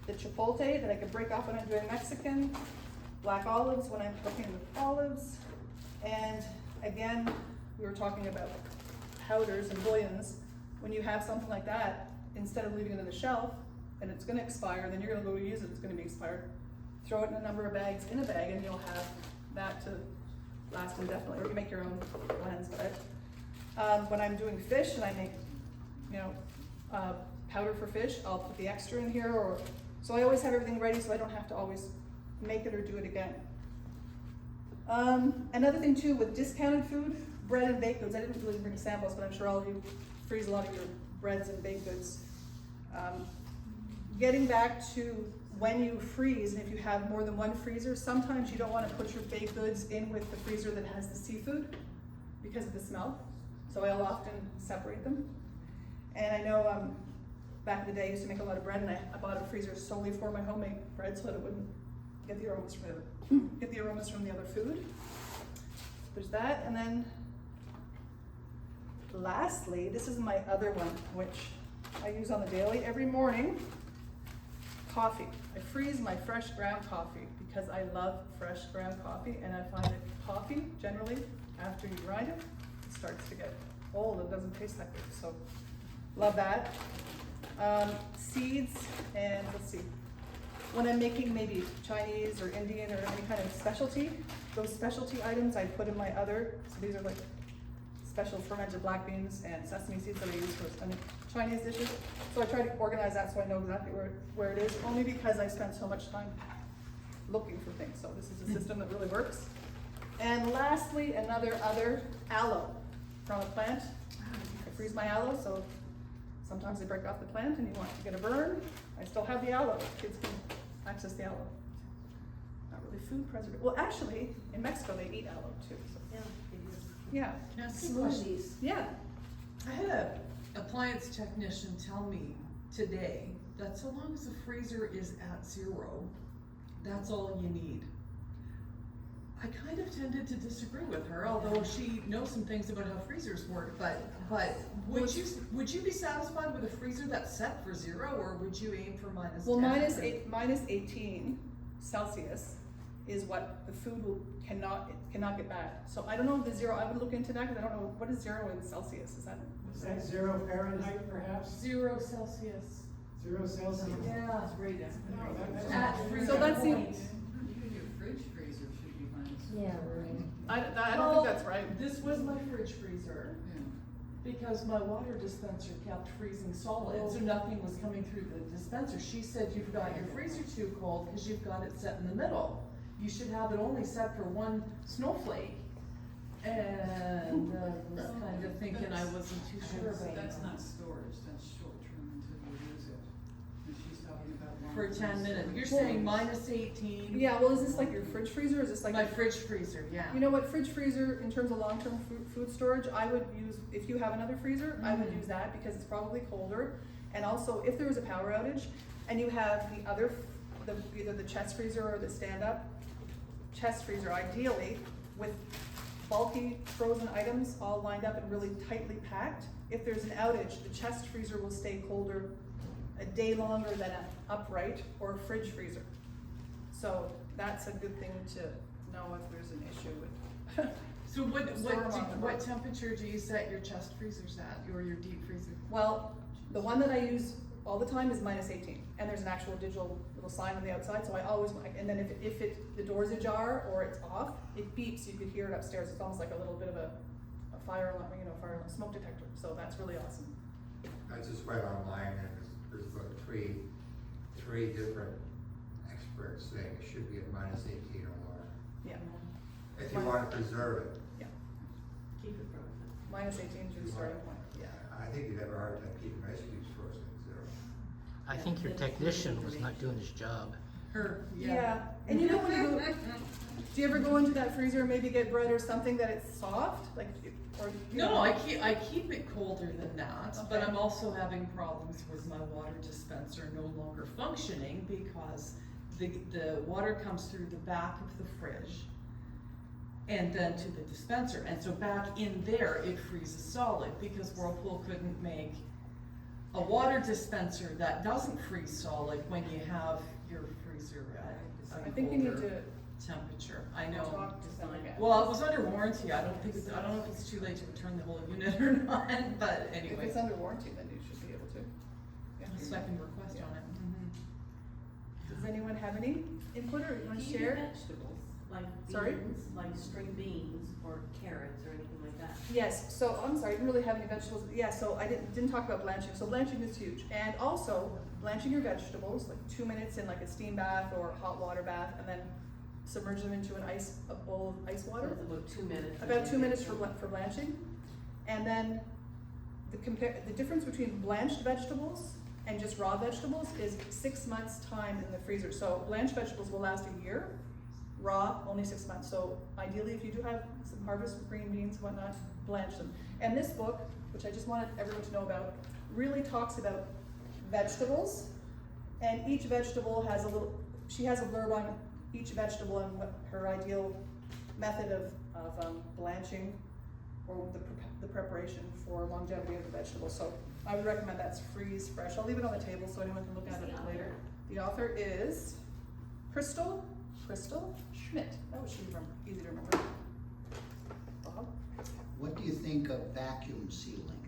the chipotle that I could break off when I'm doing Mexican. Black olives when I'm cooking with olives. And again, we were talking about powders and bouillons. When you have something like that, instead of leaving it on the shelf and it's gonna expire, then you're gonna go use it, it's gonna be expired. Throw it in a number of bags in a bag and you'll have that to last indefinitely, or you can make your own blends. But when I'm doing fish and I make, powder for fish, I'll put the extra in here, so I always have everything ready so I don't have to always make it or do it again. Another thing too with discounted food, bread and baked goods. I didn't really bring samples, but I'm sure all of you freeze a lot of your breads and baked goods. Getting back to when you freeze, and if you have more than one freezer, sometimes you don't want to put your baked goods in with the freezer that has the seafood because of the smell. So I'll often separate them. And I know back in the day I used to make a lot of bread, and I bought a freezer solely for my homemade bread so that it wouldn't get the aromas from the other food. There's that, and then lastly, this is my other one, which I use on the daily every morning. Coffee. I freeze my fresh ground coffee because I love fresh ground coffee, and I find that coffee, generally, after you grind it, it starts to get old. It doesn't taste that good, so love that. Seeds, and let's see. when I'm making maybe Chinese or Indian or any kind of specialty, those specialty items I put in my other, so these are like special fermented black beans and sesame seeds that I use for Chinese dishes. So I try to organize that so I know exactly where it is, only because I spend so much time looking for things. So this is a system that really works. And lastly, another aloe from a plant. I freeze my aloe, so sometimes they break off the plant and you want to get a burn. I still have the aloe. Kids can access the aloe. Not really food preservative. Well, actually, in Mexico they eat aloe too. So. Yeah. Can I ask you a question? Yeah. I had a appliance technician tell me today that so long as the freezer is at 0, that's all you need. I kind of tended to disagree with her, although she knows some things about how freezers work, but would you be satisfied with a freezer that's set for 0, or would you aim for minus 10? Well, minus 18 Celsius is what the food cannot get bad. So I don't know the 0, I would look into that because I don't know, what is 0 in Celsius, is that? Is that 0 Fahrenheit perhaps? 0 Celsius. 0 Celsius? Yeah. It's right there. No, that's At not- freezer So that point. seems, Even your fridge freezer should be minus. Yeah, right. I don't think that's right. This was my fridge freezer, Yeah. because my water dispenser kept freezing solid, so nothing was coming through the dispenser. She said, you've got your freezer too cold because you've got it set in the middle. You should have it only set for 1 snowflake. And was kind of thinking I wasn't too sure about That's that. not storage, that's short term until you use it. And she's talking about long. For 10 term minutes, you're storage. saying minus 18? Yeah, well, is this like your fridge freezer, or is this like? My fridge freezer, yeah. You know what, fridge freezer, in terms of long-term food storage, I would use, if you have another freezer, I would use that because it's probably colder. And also, if there was a power outage and you have the other, either the chest freezer or the stand-up chest freezer, ideally, with bulky frozen items all lined up and really tightly packed, if there's an outage, the chest freezer will stay colder a day longer than an upright or a fridge freezer. So that's a good thing to know if there's an issue with. So Store 'em on the what road. temperature do you set your chest freezers at, or your deep freezer? Well, the one that I use all the time is minus 18, and there's an actual digital little sign on the outside, so I always, and then if the door's ajar or it's off, it beeps, you could hear it upstairs, it's almost like a little bit of a fire alarm, fire alarm, smoke detector, so that's really awesome. I just read online and there's about three different experts saying it should be at minus 18 or lower. Yeah, If you want to preserve it, Keep it frozen. minus 18 is your starting point, yeah. I think you'd have a hard time keeping ice cubes frozen at 0. I think your technician was not doing his job. Her, Yeah, and you know when you go, do you ever go into that freezer and maybe get bread or something that it's soft, like, or? you No, know? I keep it colder than that, but Okay. I'm also having problems with my water dispenser no longer functioning because the water comes through the back of the fridge and then to the dispenser, and so back in there it freezes solid because Whirlpool couldn't make a water dispenser that doesn't freeze solid when you have your freezer at I a think you need colder to temperature. I know. talk to someone again. Well, it was under warranty. I don't know if it's too late to return the whole unit or not, but If anyway, it's under warranty, then you should be able to. Yeah. a second request on it. Does anyone have any input or you want to Do you do share? vegetables, like Sorry? beans, like string beans or carrots or anything like that? Yes, so, I'm sorry, I didn't really have any vegetables, yeah, so I didn't talk about blanching, so blanching is huge. And also, blanching your vegetables, like 2 minutes in like a steam bath or hot water bath, and then submerge them into a bowl of ice So water. it's about 2 minutes. About 2 minutes for blanching. And then the difference between blanched vegetables and just raw vegetables is 6 months time in the freezer. So blanched vegetables will last a year, raw only 6 months. So ideally, if you do have some harvest green beans, whatnot, blanch them. And this book, which I just wanted everyone to know about, really talks about vegetables, and each vegetable has she has a blurb on each vegetable and what her ideal method of blanching or the preparation for longevity of the vegetable. So I would recommend that's freeze fresh. I'll leave it on the table so anyone can look at it later. The author is Crystal Schmidt. That was easy to remember. Bob? What do you think of vacuum sealing?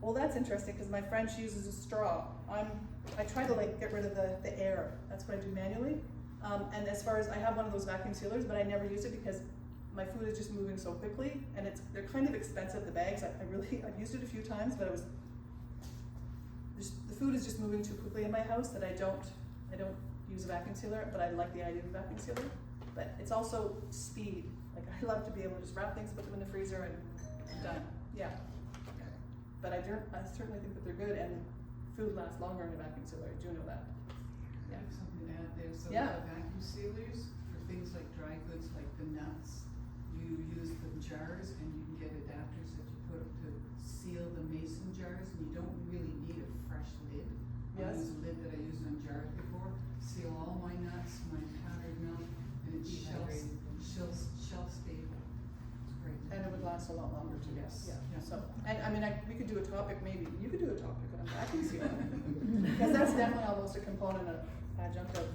Well, that's interesting, because my friend, she uses a straw. I try to like get rid of the air, that's what I do manually. And as far as, I have one of those vacuum sealers, but I never use it because my food is just moving so quickly, and they're kind of expensive, the bags. I've used it a few times, but the food is just moving too quickly in my house that I don't use a vacuum sealer, but I like the idea of a vacuum sealer. But it's also speed. Like, I love to be able to just wrap things, put them in the freezer, and I'm done. Yeah. But I certainly think that they're good, and food lasts longer in a vacuum sealer. I do know that. I have something to add there, so Yeah. the vacuum sealers, for things like dry goods, like the nuts, you use the jars, and you can get adapters that you put to seal the mason jars, and you don't really need a fresh lid. Yes. I use a lid that I used on jars before, seal all my nuts, my powdered milk, and it's shelf stable. It's great. And it would last a lot longer too. Yes. Yeah, Yeah. so, and I mean, we could do a topic, maybe, you could do a topic on vacuum sealer. Because that's definitely almost a component of adjunct of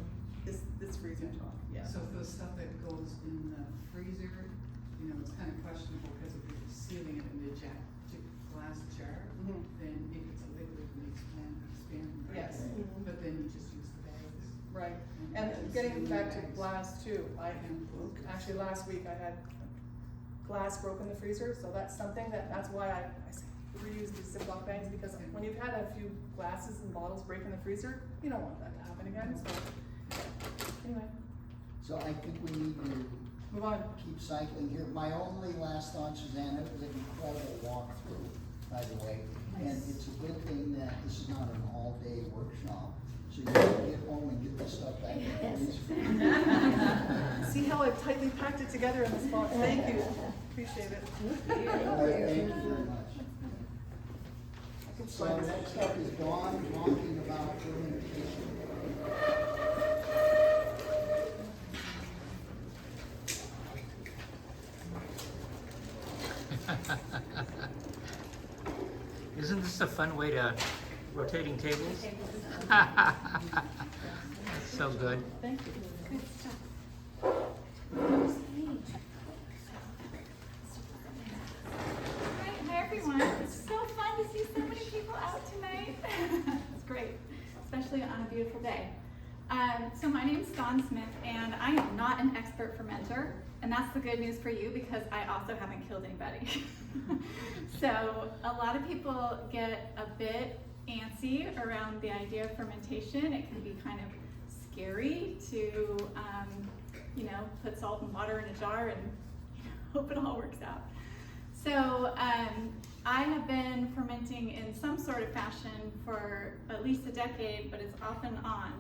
this freezing talk, yeah. So for the stuff that goes in the freezer, you know, it's kind of questionable, because if you're sealing it in the glass jar, Mhm. then if it's a liquid, it may expand, right? Yes. Mhm. But then you just use the bags. Right, And and just getting seal back the to bags. glass too, actually last week I had glass broke in the freezer, so that's something that's why I say reuse these Ziploc bags, because when you've had a few glasses and bottles break in the freezer, you don't want that to happen again, so. Anyway, So I think we need to move on. keep cycling here. My only last thought, Suzanne, it was an incredible walkthrough, by the way. And it's a good thing that this is not an all-day workshop, so you can get home and get this stuff back in the freezer. See how I've tightly packed it together in this box, thank you, appreciate it. Thank you very much. I can So slide this next up is Dawn talking about fermentation. Isn't this a fun way to rotating tables? That's so good. Thank you. Hi everyone, it's so fun to see so many people out tonight. It's great, especially on a beautiful day. So my name's Dawn Smith, and I am not an expert fermenter, and that's the good news for you, because I also haven't killed anybody. So a lot of people get a bit antsy around the idea of fermentation. It can be kind of scary to, put salt and water in a jar and hope it all works out. So I have been fermenting in some sort of fashion for at least a decade, but it's off and on.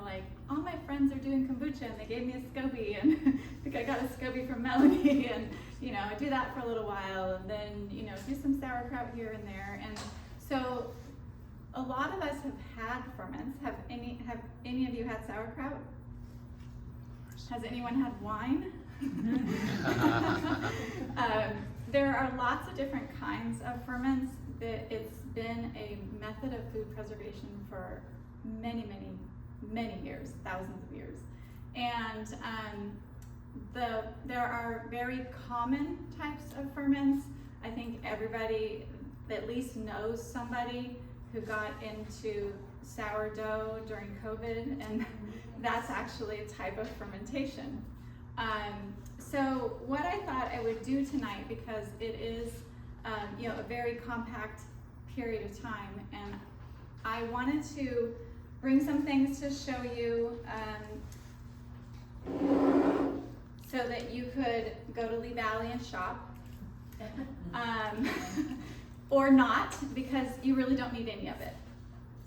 Like all my friends are doing kombucha and they gave me a SCOBY, and I think I got a SCOBY from Melanie, and I do that for a little while, and then do some sauerkraut here and there. And so a lot of us have had ferments. Have any of you had sauerkraut? Has anyone had wine? There are lots of different kinds of ferments. It's been a method of food preservation for many, many, many years, thousands of years. And there are very common types of ferments. I think everybody at least knows somebody who got into sourdough during COVID, and that's actually a type of fermentation. So what I thought I would do tonight, because it is a very compact period of time, and I wanted to bring some things to show you so that you could go to Lee Valley and shop, or not, because you really don't need any of it.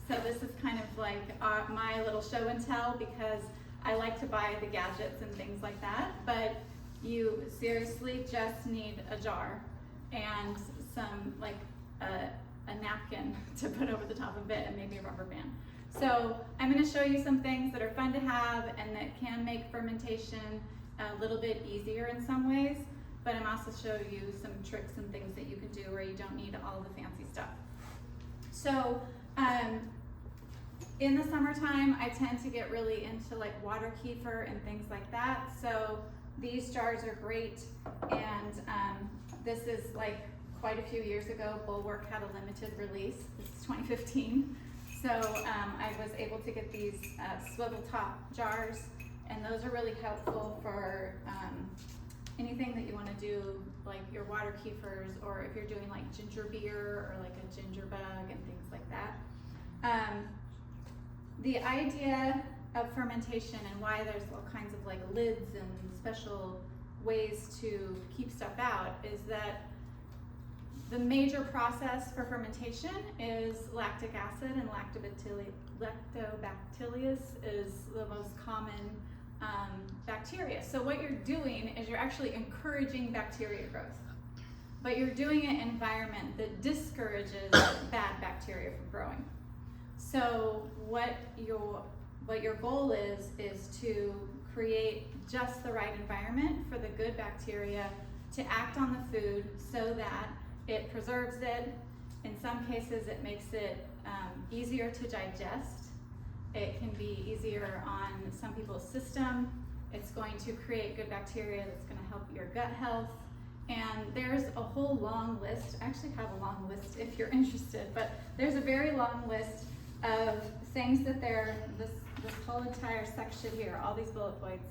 So this is kind of like my little show and tell, because I like to buy the gadgets and things like that, but you seriously just need a jar and some, like a napkin to put over the top of it, and maybe a rubber band. So I'm going to show you some things that are fun to have and that can make fermentation a little bit easier in some ways, but I'm also showing you some tricks and things that you can do where you don't need all the fancy stuff. So in the summertime, I tend to get really into like water kefir and things like that. So these jars are great, and this is like quite a few years ago, Bulwark had a limited release. This is 2015. So I was able to get these swivel top jars, and those are really helpful for anything that you want to do, like your water keefers, or if you're doing like ginger beer or like a ginger bug and things like that. The idea of fermentation and why there's all kinds of like lids and special ways to keep stuff out is that the major process for fermentation is lactic acid, and lactobacillus is the most common bacteria. So what you're doing is you're actually encouraging bacteria growth, but you're doing it in an environment that discourages bad bacteria from growing. So what your goal is to create just the right environment for the good bacteria to act on the food so that it preserves it. In some cases, it makes it easier to digest. It can be easier on some people's system. It's going to create good bacteria that's going to help your gut health. And there's a whole long list. I actually have a long list if you're interested, but there's a very long list of things that this whole entire section here, all these bullet points,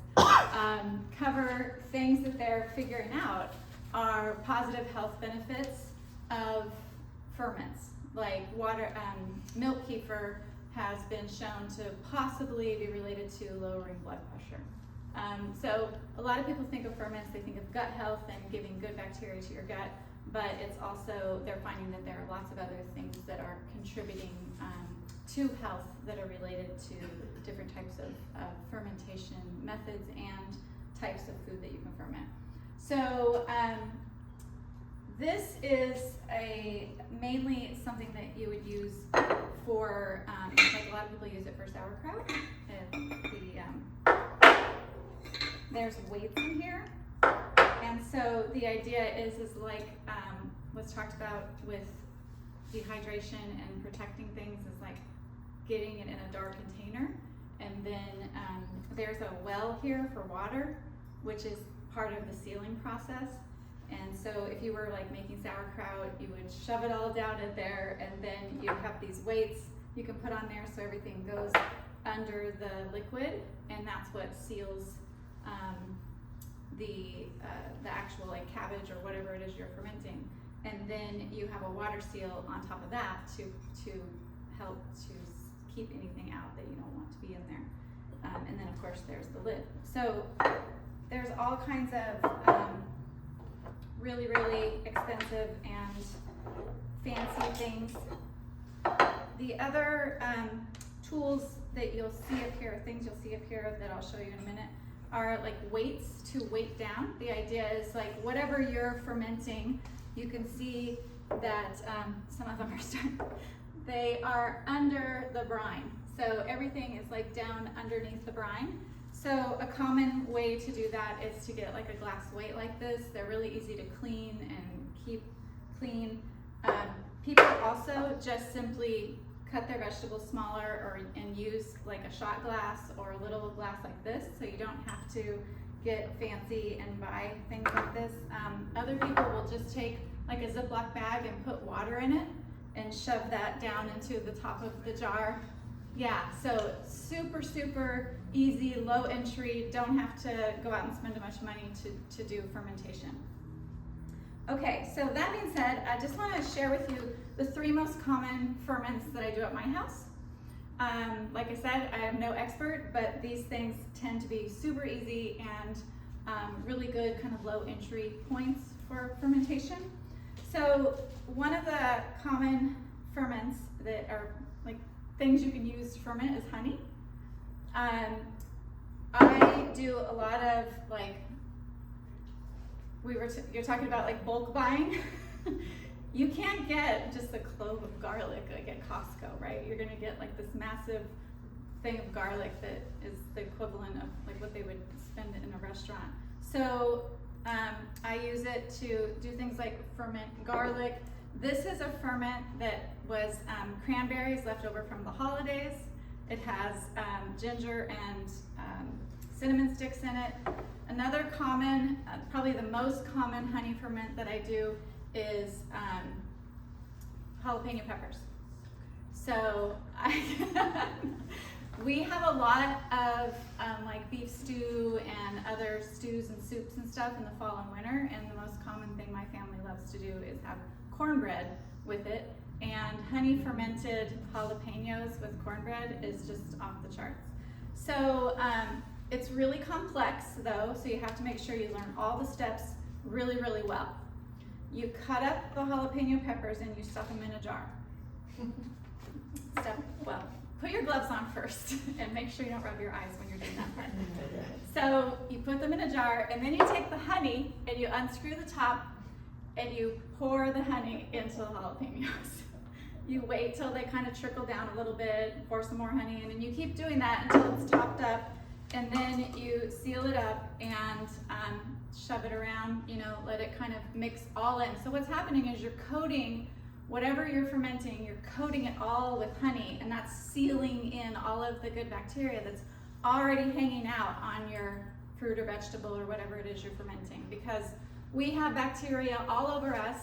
cover things that they're figuring out are positive health benefits of ferments. Like milk kefir has been shown to possibly be related to lowering blood pressure. So a lot of people think of ferments, they think of gut health and giving good bacteria to your gut, but it's also, they're finding that there are lots of other things that are contributing to health that are related to different types of fermentation methods and types of food that you can ferment. So this is mainly something that you would use for, like a lot of people use it for sauerkraut. There's weights in here, and so the idea is like what's talked about with dehydration and protecting things is like getting it in a dark container, and then there's a well here for water, which is part of the sealing process. And so if you were like making sauerkraut, you would shove it all down in there, and then you have these weights you can put on there so everything goes under the liquid, and that's what seals the actual like cabbage or whatever it is you're fermenting. And then you have a water seal on top of that to help to keep anything out that you don't want to be in there. And then of course there's the lid. So there's all kinds of really, really expensive and fancy things. The other tools that you'll see up here, things you'll see up here that I'll show you in a minute, are like weights to weight down. The idea is like whatever you're fermenting, you can see that some of them are they are under the brine. So everything is like down underneath the brine. So a common way to do that is to get like a glass weight like this. They're really easy to clean and keep clean. People also just simply cut their vegetables smaller and use like a shot glass or a little glass like this, so you don't have to get fancy and buy things like this. Other people will just take like a Ziploc bag and put water in it and shove that down into the top of the jar. Yeah, so super, super easy, low entry, don't have to go out and spend a bunch of money to do fermentation. Okay, so that being said, I just want to share with you the 3 most common ferments that I do at my house. Like I said, I am no expert, but these things tend to be super easy and really good kind of low entry points for fermentation. So one of the common ferments that are like things you can use to ferment is honey. I do a lot of like, you're talking about like bulk buying. You can't get just a clove of garlic like at Costco, right? You're gonna get like this massive thing of garlic that is the equivalent of like what they would spend in a restaurant. So I use it to do things like ferment garlic. This is a ferment that was cranberries left over from the holidays. It has ginger and cinnamon sticks in it. Another common, probably the most common honey ferment that I do is jalapeno peppers. So we have a lot of like beef stew and other stews and soups and stuff in the fall and winter, and the most common thing my family loves to do is have cornbread with it, and honey fermented jalapenos with cornbread is just off the charts. So it's really complex though, so you have to make sure you learn all the steps really, really well. You cut up the jalapeno peppers and you stuff them in a jar. Well, put your gloves on first and make sure you don't rub your eyes when you're doing that part. So you put them in a jar, and then you take the honey and you unscrew the top and you pour the honey into the jalapenos. You wait till they kind of trickle down a little bit, pour some more honey in, and you keep doing that until it's topped up, and then you seal it up and shove it around, you know, let it kind of mix all in. So what's happening is you're coating whatever you're fermenting, you're coating it all with honey, and that's sealing in all of the good bacteria that's already hanging out on your fruit or vegetable or whatever it is you're fermenting, because we have bacteria all over us.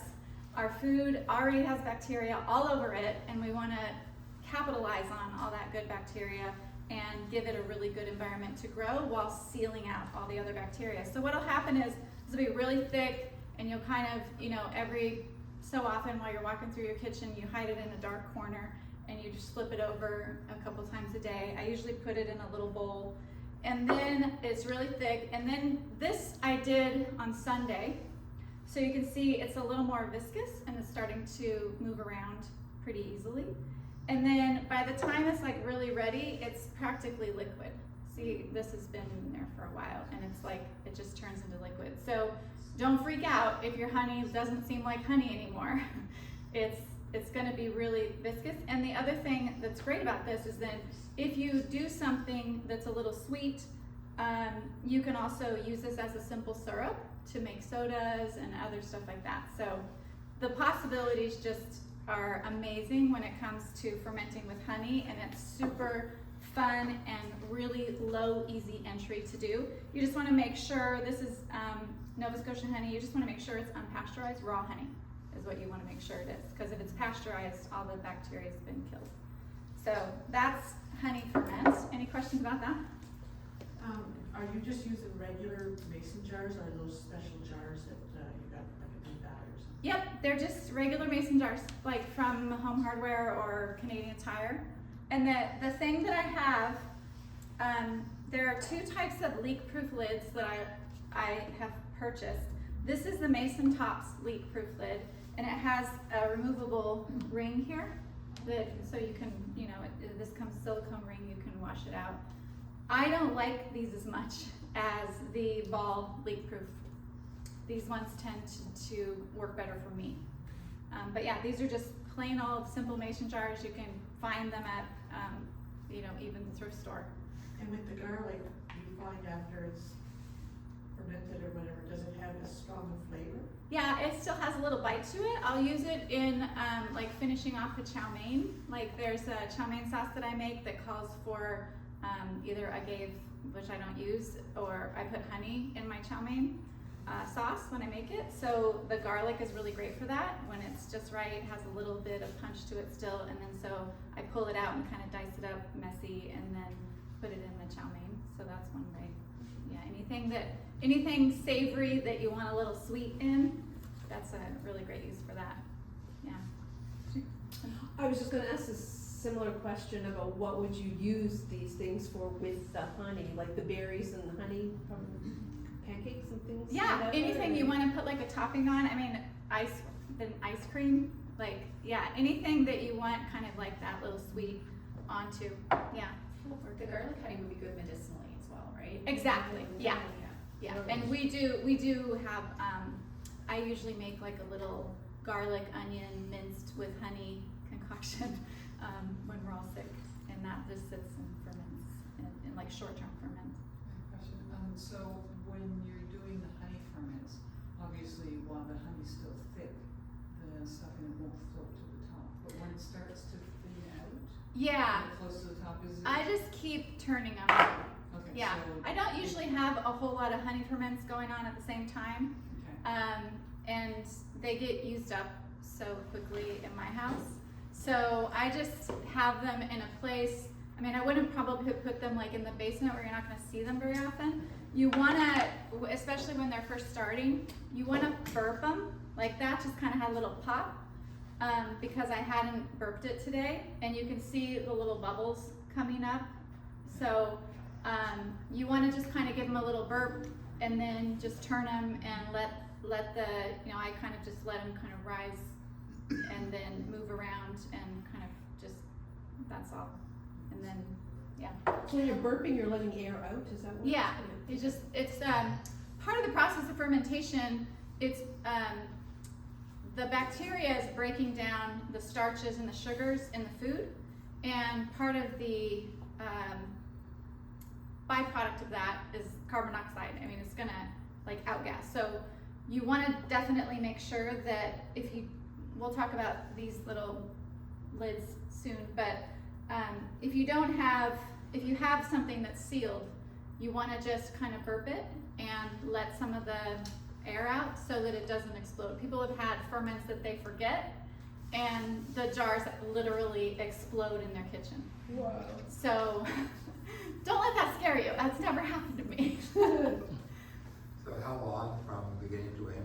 Our food already has bacteria all over it, and we want to capitalize on all that good bacteria and give it a really good environment to grow while sealing out all the other bacteria. So what'll happen is it'll be really thick, and you'll kind of, you know, every so often while you're walking through your kitchen, you hide it in a dark corner and you just flip it over a couple times a day. I usually put it in a little bowl, and then it's really thick. And then this I did on Sunday. So you can see it's a little more viscous and it's starting to move around pretty easily. And then by the time it's like really ready, it's practically liquid. See, this has been in there for a while, and it's like, it just turns into liquid. So don't freak out if your honey doesn't seem like honey anymore. It's gonna be really viscous. And the other thing that's great about this is then if you do something that's a little sweet, you can also use this as a simple syrup to make sodas and other stuff like that. So the possibilities just are amazing when it comes to fermenting with honey, and it's super fun and really low, easy entry to do. You just wanna make sure, this is Nova Scotian honey, you just wanna make sure it's unpasteurized raw honey is what you wanna make sure it is, because if it's pasteurized, all the bacteria has been killed. So that's honey ferment. Any questions about that? Are you just using regular mason jars, or are those special jars that you got like a big batter or something? Yep, they're just regular mason jars, like from Home Hardware or Canadian Tire. And the thing that I have, there are two types of leak-proof lids that I have purchased. This is the Mason Tops leak-proof lid, and it has a removable ring here, so you can, you know, this comes silicone ring, you can wash it out. I don't like these as much as the ball leak-proof. These ones tend to work better for me. But yeah, these are just plain old simple mason jars. You can find them at, you know, even the thrift store. And with the garlic, you find after it's fermented or whatever, does it have a stronger flavor? Yeah, it still has a little bite to it. I'll use it in like finishing off a chow mein. Like there's a chow mein sauce that I make that calls for either agave, which I don't use, or I put honey in my chow mein sauce when I make it. So the garlic is really great for that. When it's just right, it has a little bit of punch to it still, and then so I pull it out and kind of dice it up messy and then put it in the chow mein. So that's one way. Yeah, anything savory that you want a little sweet in, that's a really great use for that. Yeah. I was just gonna ask a similar question about what would you use these things for with the honey, like the berries and the honey from pancakes and things? Yeah, like that, anything or- you want to put like a topping on. I mean, ice cream, like, yeah, anything that you want kind of like that little sweet onto, yeah. The garlic honey would be good medicinally as well, right? Exactly, yeah. Yeah, and we do have, I usually make like a little garlic onion minced with honey concoction when we're all sick, and that just sits and ferments in like short-term ferment. Question, so when you're doing the honey ferments, obviously while the honey's still thick, the stuff in it won't float to the top, but when it starts to thin out, Yeah, and close to the top, is it? I just keep turning them. Okay, Yeah, so I don't usually have a whole lot of honey ferments going on at the same time. Okay. and they get used up so quickly in my house. So I just have them in a place. I mean, I wouldn't probably put them like in the basement where you're not going to see them very often. You want to, especially when they're first starting, you want to burp them. Like that just kind of had a little pop because I hadn't burped it today, and you can see the little bubbles coming up. So you want to just kind of give them a little burp and then just turn them and let the, I kind of just let them kind of rise and then move around and kind of just, that's all. And then, yeah. So when you're burping, you're letting air out, is that what? Yeah, it's part of the process of fermentation. It's the bacteria is breaking down the starches and the sugars in the food, and part of the byproduct of that is carbon dioxide. I mean, it's gonna like outgas. So you want to definitely make sure that we'll talk about these little lids soon, but if you have something that's sealed, you want to just kind of burp it and let some of the air out so that it doesn't explode. People have had ferments that they forget, and the jars literally explode in their kitchen. Wow. So don't let that scare you. That's never happened to me. So how long from beginning to end?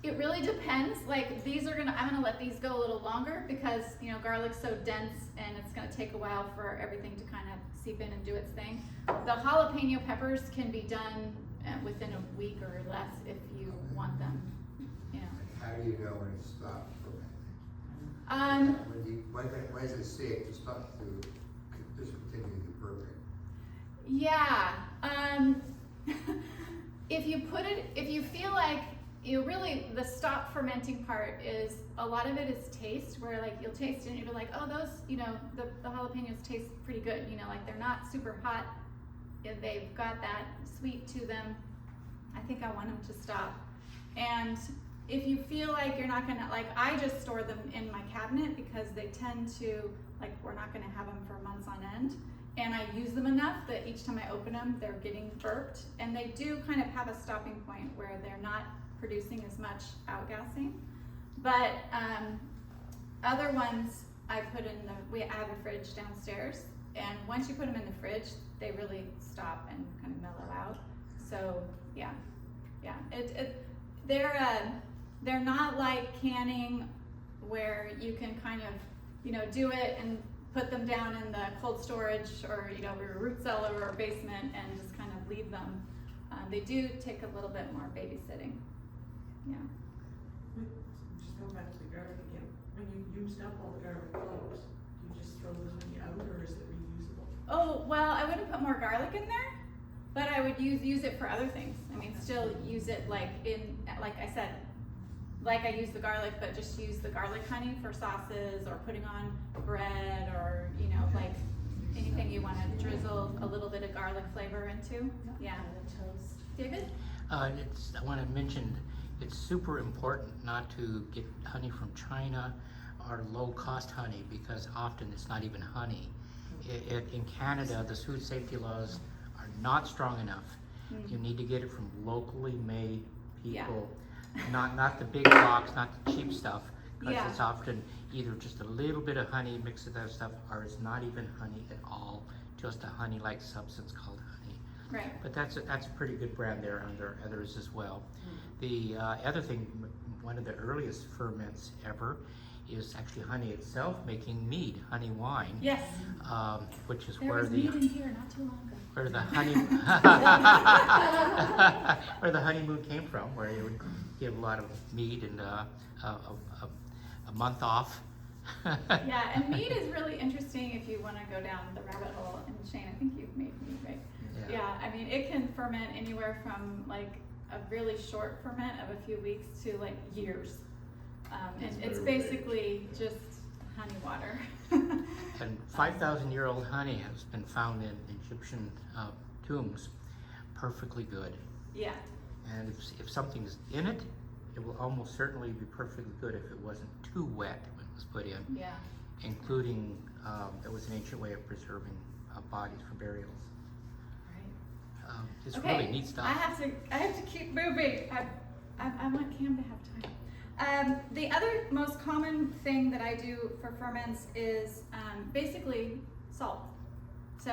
It really depends. Like I'm gonna let these go a little longer because garlic's so dense and it's gonna take a while for everything to kind of seep in and do its thing. The jalapeno peppers can be done within a week or less if you want them. How do you know when to stop fermenting? When is it safe to stop to just continue the burping? Yeah. If you feel like the stop fermenting part is a lot of it is taste, where like you'll taste it and you'll be like, oh, those, the jalapenos taste pretty good, like they're not super hot, they've got that sweet to them. I think I want them to stop. And if you feel like you're not gonna, like I just store them in my cabinet because they tend to, like we're not gonna have them for months on end. And I use them enough that each time I open them, they're getting burped. And they do kind of have a stopping point where they're not producing as much outgassing. But other ones I put in I have a fridge downstairs, and once you put them in the fridge, they really stop and kind of mellow out. So yeah, they're not like canning where you can kind of do it and put them down in the cold storage or a root cellar or basement and just kind of leave them. They do take a little bit more babysitting. Yeah. Just go back to the garlic again. When you used up all the garlic cloves, do you just throw the honey out, or is it reusable? Oh, well, I wouldn't put more garlic in there, but I would use it for other things. I mean, still use it like I said, like I use the garlic, but just use the garlic honey for sauces or putting on bread or, like anything you want to drizzle a little bit of garlic flavor into. Yeah. David? I want to mention, it's super important not to get honey from China or low-cost honey, because often it's not even honey. In Canada, the food safety laws are not strong enough. You need to get it from locally made people, not the big box, not the cheap stuff, because it's often either just a little bit of honey mixed with other stuff, or it's not even honey at all, just a honey-like substance called honey. Right. But that's a pretty good brand there, and there are others as well. The other thing, one of the earliest ferments ever is actually honey itself making mead, honey wine. Yes. Which is There where was the mead in here not too long ago. where the honey where the honeymoon came from, where you would give a lot of mead and a month off. Yeah, and mead is really interesting if you want to go down the rabbit hole. And Shane, I think you've made mead, right? Yeah, I mean, it can ferment anywhere from like a really short ferment of a few weeks to like years. And it's basically just honey water. And 5,000-year-old honey has been found in Egyptian tombs, perfectly good. Yeah. And if something's in it, it will almost certainly be perfectly good if it wasn't too wet when it was put in. Yeah. Including, it was an ancient way of preserving bodies for burials. Right. It's really neat stuff. I have to keep moving. I want Cam to have time. The other most common thing that I do for ferments is basically salt. So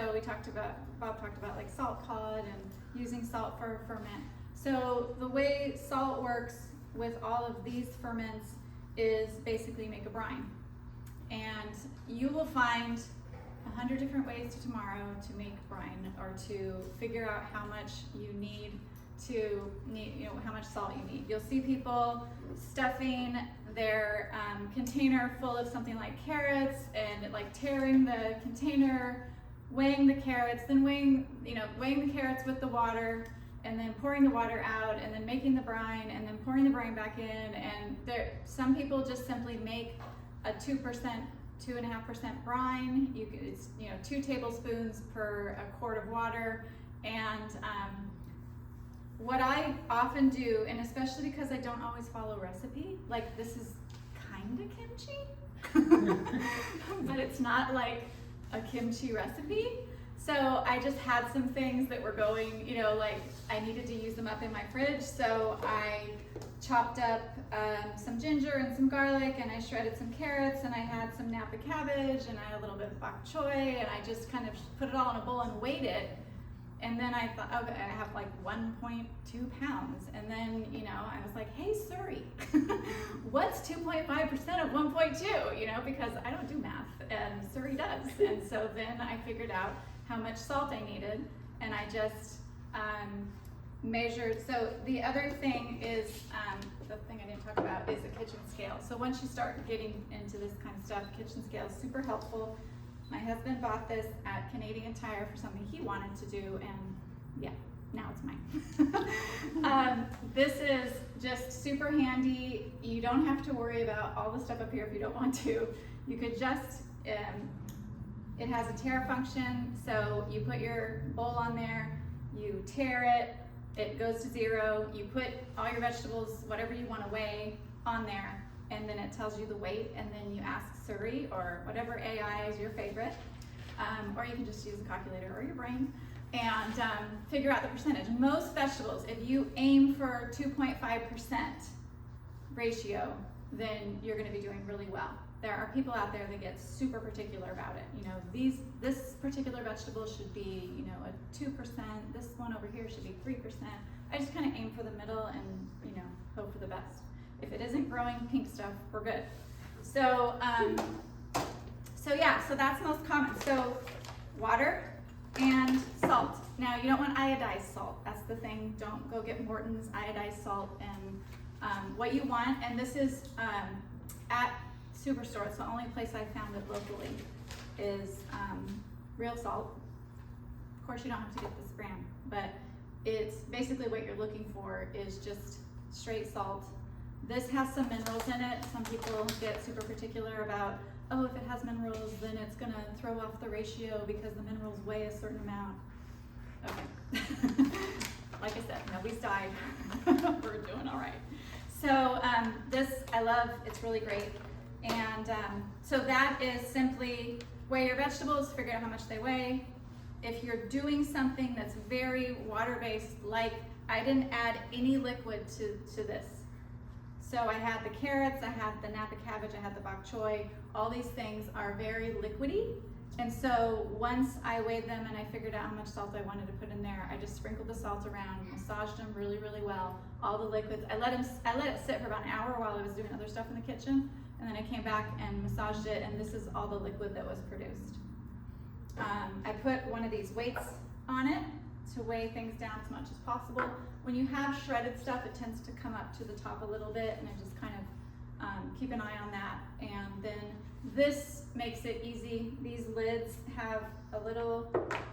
Bob talked about like salt cod and using salt for a ferment. So the way salt works with all of these ferments is basically make a brine. And you will find 100 different ways tomorrow to make brine or to figure out how much you need, how much salt you need. You'll see people stuffing their container full of something like carrots and like tearing the container, weighing the carrots, then weighing the carrots with the water, and then pouring the water out, and then making the brine, and then pouring the brine back in. And some people just simply make a 2.5% brine. It's 2 tablespoons per a quart of water. And what I often do, and especially because I don't always follow recipe, like this is kind of kimchi, but it's not like a kimchi recipe. So I just had some things that were going, like I needed to use them up in my fridge. So I chopped up some ginger and some garlic, and I shredded some carrots, and I had some Napa cabbage, and I had a little bit of bok choy, and I just kind of put it all in a bowl and weighed it. And then I thought, okay, I have like 1.2 pounds. And then, I was like, hey, Suri, what's 2.5% of 1.2? Because I don't do math and Suri does. And so then I figured out how much salt I needed, and I just measured. So the other thing is, the thing I didn't talk about is a kitchen scale. So once you start getting into this kind of stuff, kitchen scale is super helpful. My husband bought this at Canadian Tire for something he wanted to do, and yeah, now it's mine. This is just super handy. You don't have to worry about all the stuff up here if you don't want to. You could just, it has a tare function, so you put your bowl on there, you tare it, it goes to 0, you put all your vegetables, whatever you want to weigh, on there, and then it tells you the weight, and then you ask Siri or whatever AI is your favorite, or you can just use a calculator or your brain, and figure out the percentage. Most vegetables, if you aim for 2.5% ratio, then you're going to be doing really well. There are people out there that get super particular about it. This particular vegetable should be, a 2%. This one over here should be 3%. I just kind of aim for the middle and, hope for the best. If it isn't growing pink stuff, we're good. So, so that's most common. So, water and salt. Now, you don't want iodized salt. That's the thing. Don't go get Morton's iodized salt. And what you want, and this is at Superstore. It's the only place I found it locally, is real salt. Of course, you don't have to get this brand, but it's basically what you're looking for is just straight salt. This has some minerals in it. Some people get super particular about, oh, if it has minerals, then it's gonna throw off the ratio because the minerals weigh a certain amount. Okay. Like I said, nobody's died. We're doing all right. So this I love. It's really great. And so that is simply weigh your vegetables, figure out how much they weigh. If you're doing something that's very water-based, like I didn't add any liquid to this. So I had the carrots, I had the Napa cabbage, I had the bok choy. All these things are very liquidy. And so once I weighed them and I figured out how much salt I wanted to put in there, I just sprinkled the salt around, massaged them really, really well. All the liquids, I let it sit for about an hour while I was doing other stuff in the kitchen. And then I came back and massaged it, and this is all the liquid that was produced. I put one of these weights on it to weigh things down as much as possible. When you have shredded stuff, it tends to come up to the top a little bit, and I just kind of keep an eye on that. And then this makes it easy. These lids have a little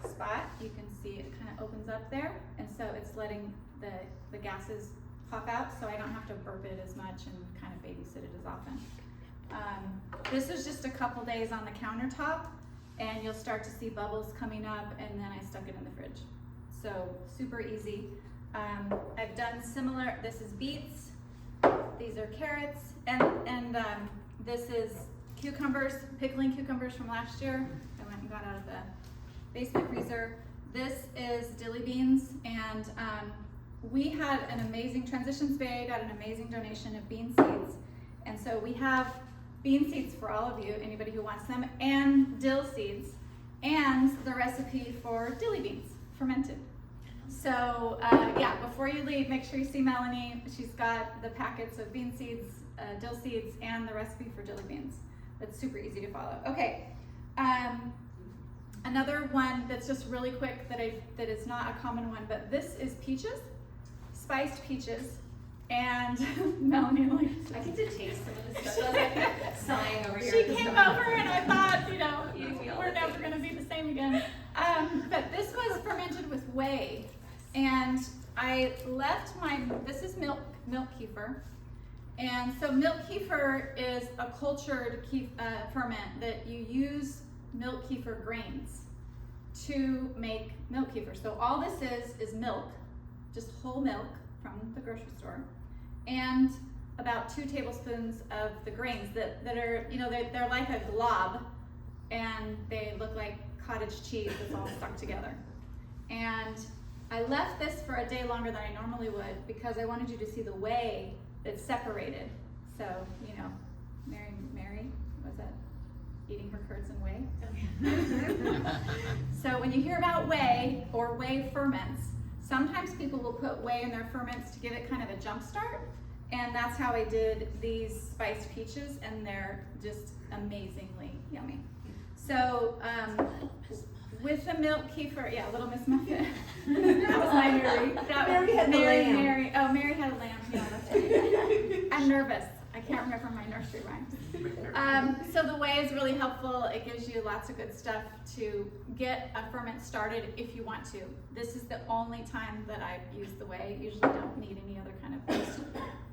spot. You can see it kind of opens up there, and so it's letting the gases pop out, so I don't have to burp it as much and kind of babysit it as often. This is just a couple days on the countertop, and you'll start to see bubbles coming up, and then I stuck it in the fridge. So super easy. I've done similar. This is beets. These are carrots, and this is cucumbers, pickling cucumbers from last year. I went and got out of the basement freezer. This is dilly beans, and we had an amazing, Transitions Bay got an amazing donation of bean seeds. And so we have bean seeds for all of you, anybody who wants them, and dill seeds, and the recipe for dilly beans, fermented. So yeah, before you leave, make sure you see Melanie. She's got the packets of bean seeds, dill seeds, and the recipe for dilly beans. That's super easy to follow. Okay, another one that's just really quick that is not a common one, but this is peaches, spiced peaches. And Melanie, like, I get to taste some of this stuff. I was like sighing over here. she at the came stove. over and I thought, you know, we're never gonna be the same again. But this was fermented with whey. And I left this is milk kefir. And so milk kefir is a cultured ferment that you use milk kefir grains to make milk kefir. So all this is milk, just whole milk from the grocery store, and about 2 tablespoons of the grains that are, you know, they're like a glob, and they look like cottage cheese that's all stuck together. And I left this for a day longer than I normally would because I wanted you to see the whey that's separated. So, you know, Mary, was that eating her curds and whey? So when you hear about whey or whey ferments, sometimes people will put whey in their ferments to give it kind of a jump start. And that's how I did these spiced peaches, and they're just amazingly yummy. So with the milk kefir, yeah, Little Miss Muffet. That was my Mary. Mary had the lamb. Mary had a lamb. Yeah, that's right. I'm nervous. I can't remember my nursery rhymes. So the whey is really helpful. It gives you lots of good stuff to get a ferment started if you want to. This is the only time that I use the whey. Usually don't need any other kind of boost.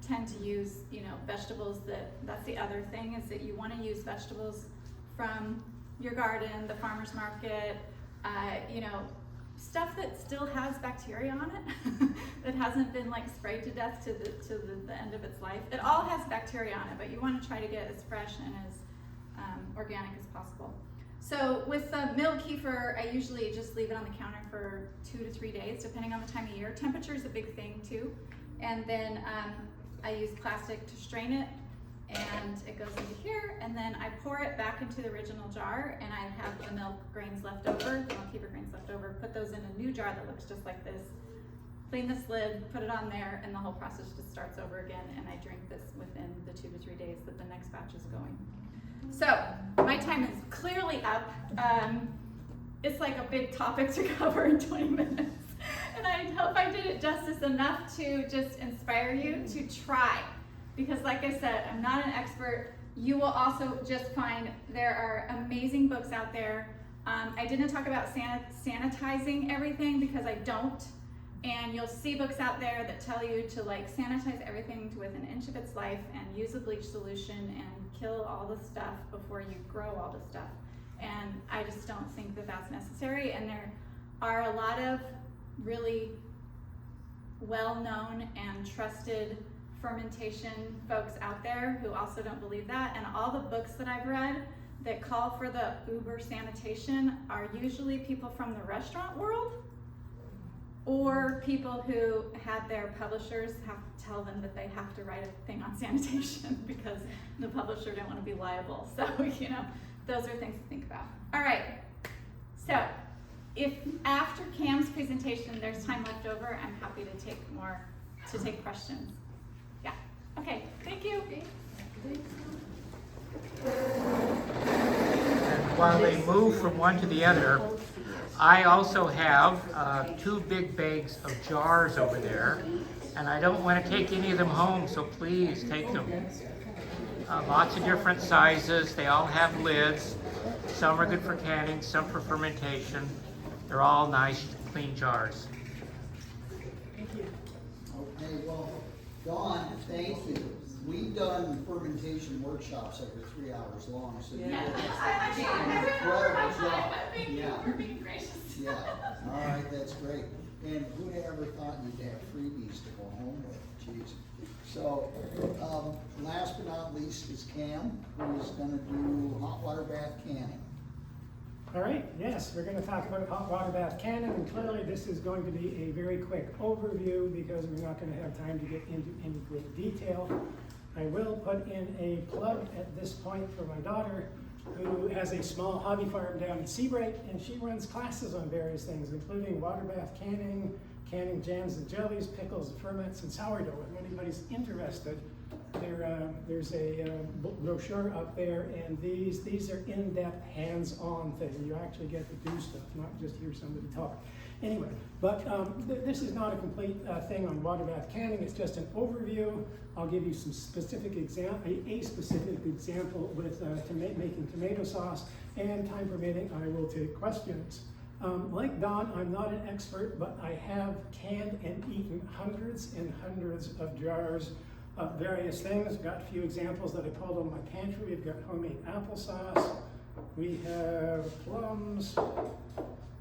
Tend to use, you know, vegetables that's the other thing, is that you want to use vegetables from your garden, the farmer's market, you know, stuff that still has bacteria on it that hasn't been like sprayed to death to the end of its life. It all has bacteria on it, but you want to try to get as fresh and as organic as possible. So with the milk kefir, I usually just leave it on the counter for 2 to 3 days, depending on the time of year. Temperature is a big thing too. And then I use plastic to strain it, and it goes into here, and then I pour it back into the original jar, and I have the milk grains left over, the milk kefir grains left over, put those in a new jar that looks just like this, clean this lid, put it on there, and the whole process just starts over again, and I drink this within the 2 to 3 days that the next batch is going. So, my time is clearly up. It's like a big topic to cover in 20 minutes. And I hope I did it justice enough to just inspire you to try. Because like I said, I'm not an expert. You will also just find there are amazing books out there. I didn't talk about sanitizing everything because I don't. And you'll see books out there that tell you to like sanitize everything to within an inch of its life and use a bleach solution and kill all the stuff before you grow all the stuff. And I just don't think that that's necessary. And there are a lot of really well-known and trusted fermentation folks out there who also don't believe that. And all the books that I've read that call for the uber sanitation are usually people from the restaurant world, or people who had their publishers have to tell them that they have to write a thing on sanitation because the publisher didn't want to be liable. So, you know, those are things to think about. All right, so if after Cam's presentation there's time left over, I'm happy to take questions. Yeah, okay, thank you. And while they move from one to the other, I also have 2 big bags of jars over there, and I don't want to take any of them home, so please take them. Lots of different sizes. They all have lids. Some are good for canning, some for fermentation. They're all nice, clean jars. Okay, well, Dawn, thank you. We've done fermentation workshops that were 3 hours long, so you did an incredible job. Yeah. You're being gracious. Yeah, all right, that's great. And who'd ever thought you'd have freebies to go home with? Jeez. So, last but not least is Cam, who's gonna do hot water bath canning. All right, yes, we're going to talk about hot water bath cannon, and clearly this is going to be a very quick overview because we're not going to have time to get into any great detail. I will put in a plug at this point for my daughter, who has a small hobby farm down in Seabright, and she runs classes on various things, including water bath canning, canning jams and jellies, pickles, ferments, and sourdough. If anybody's interested, there's a brochure up there, and these are in-depth, hands-on things. You actually get to do stuff, not just hear somebody talk. Anyway, but this is not a complete thing on water bath canning. It's just an overview. I'll give you some specific example, a specific example with making tomato sauce, and time permitting, I will take questions. Like Don, I'm not an expert, but I have canned and eaten hundreds and hundreds of jars of various things. Got a few examples that I pulled on my pantry. We've got homemade applesauce. We have plums.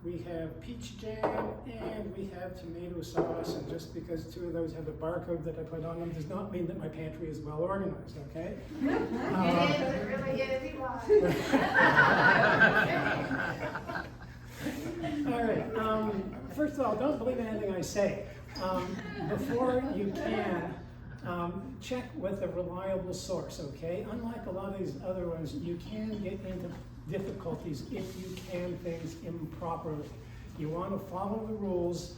We have peach jam, and we have tomato sauce. And just because two of those have a barcode that I put on them does not mean that my pantry is well organized, okay? It really is, you All right, first of all, don't believe anything I say. Before you can, check with a reliable source, okay? Unlike a lot of these other ones, you can get into difficulties if you can things improperly. You want to follow the rules,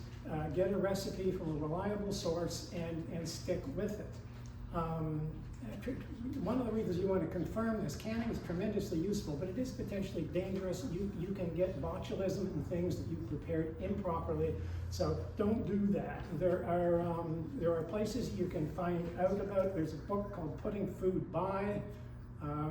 get a recipe from a reliable source, and stick with it. One of the reasons you want to confirm this, canning is tremendously useful, but it is potentially dangerous. You can get botulism and things that you've prepared improperly, so don't do that. There are places you can find out about. There's a book called Putting Food By.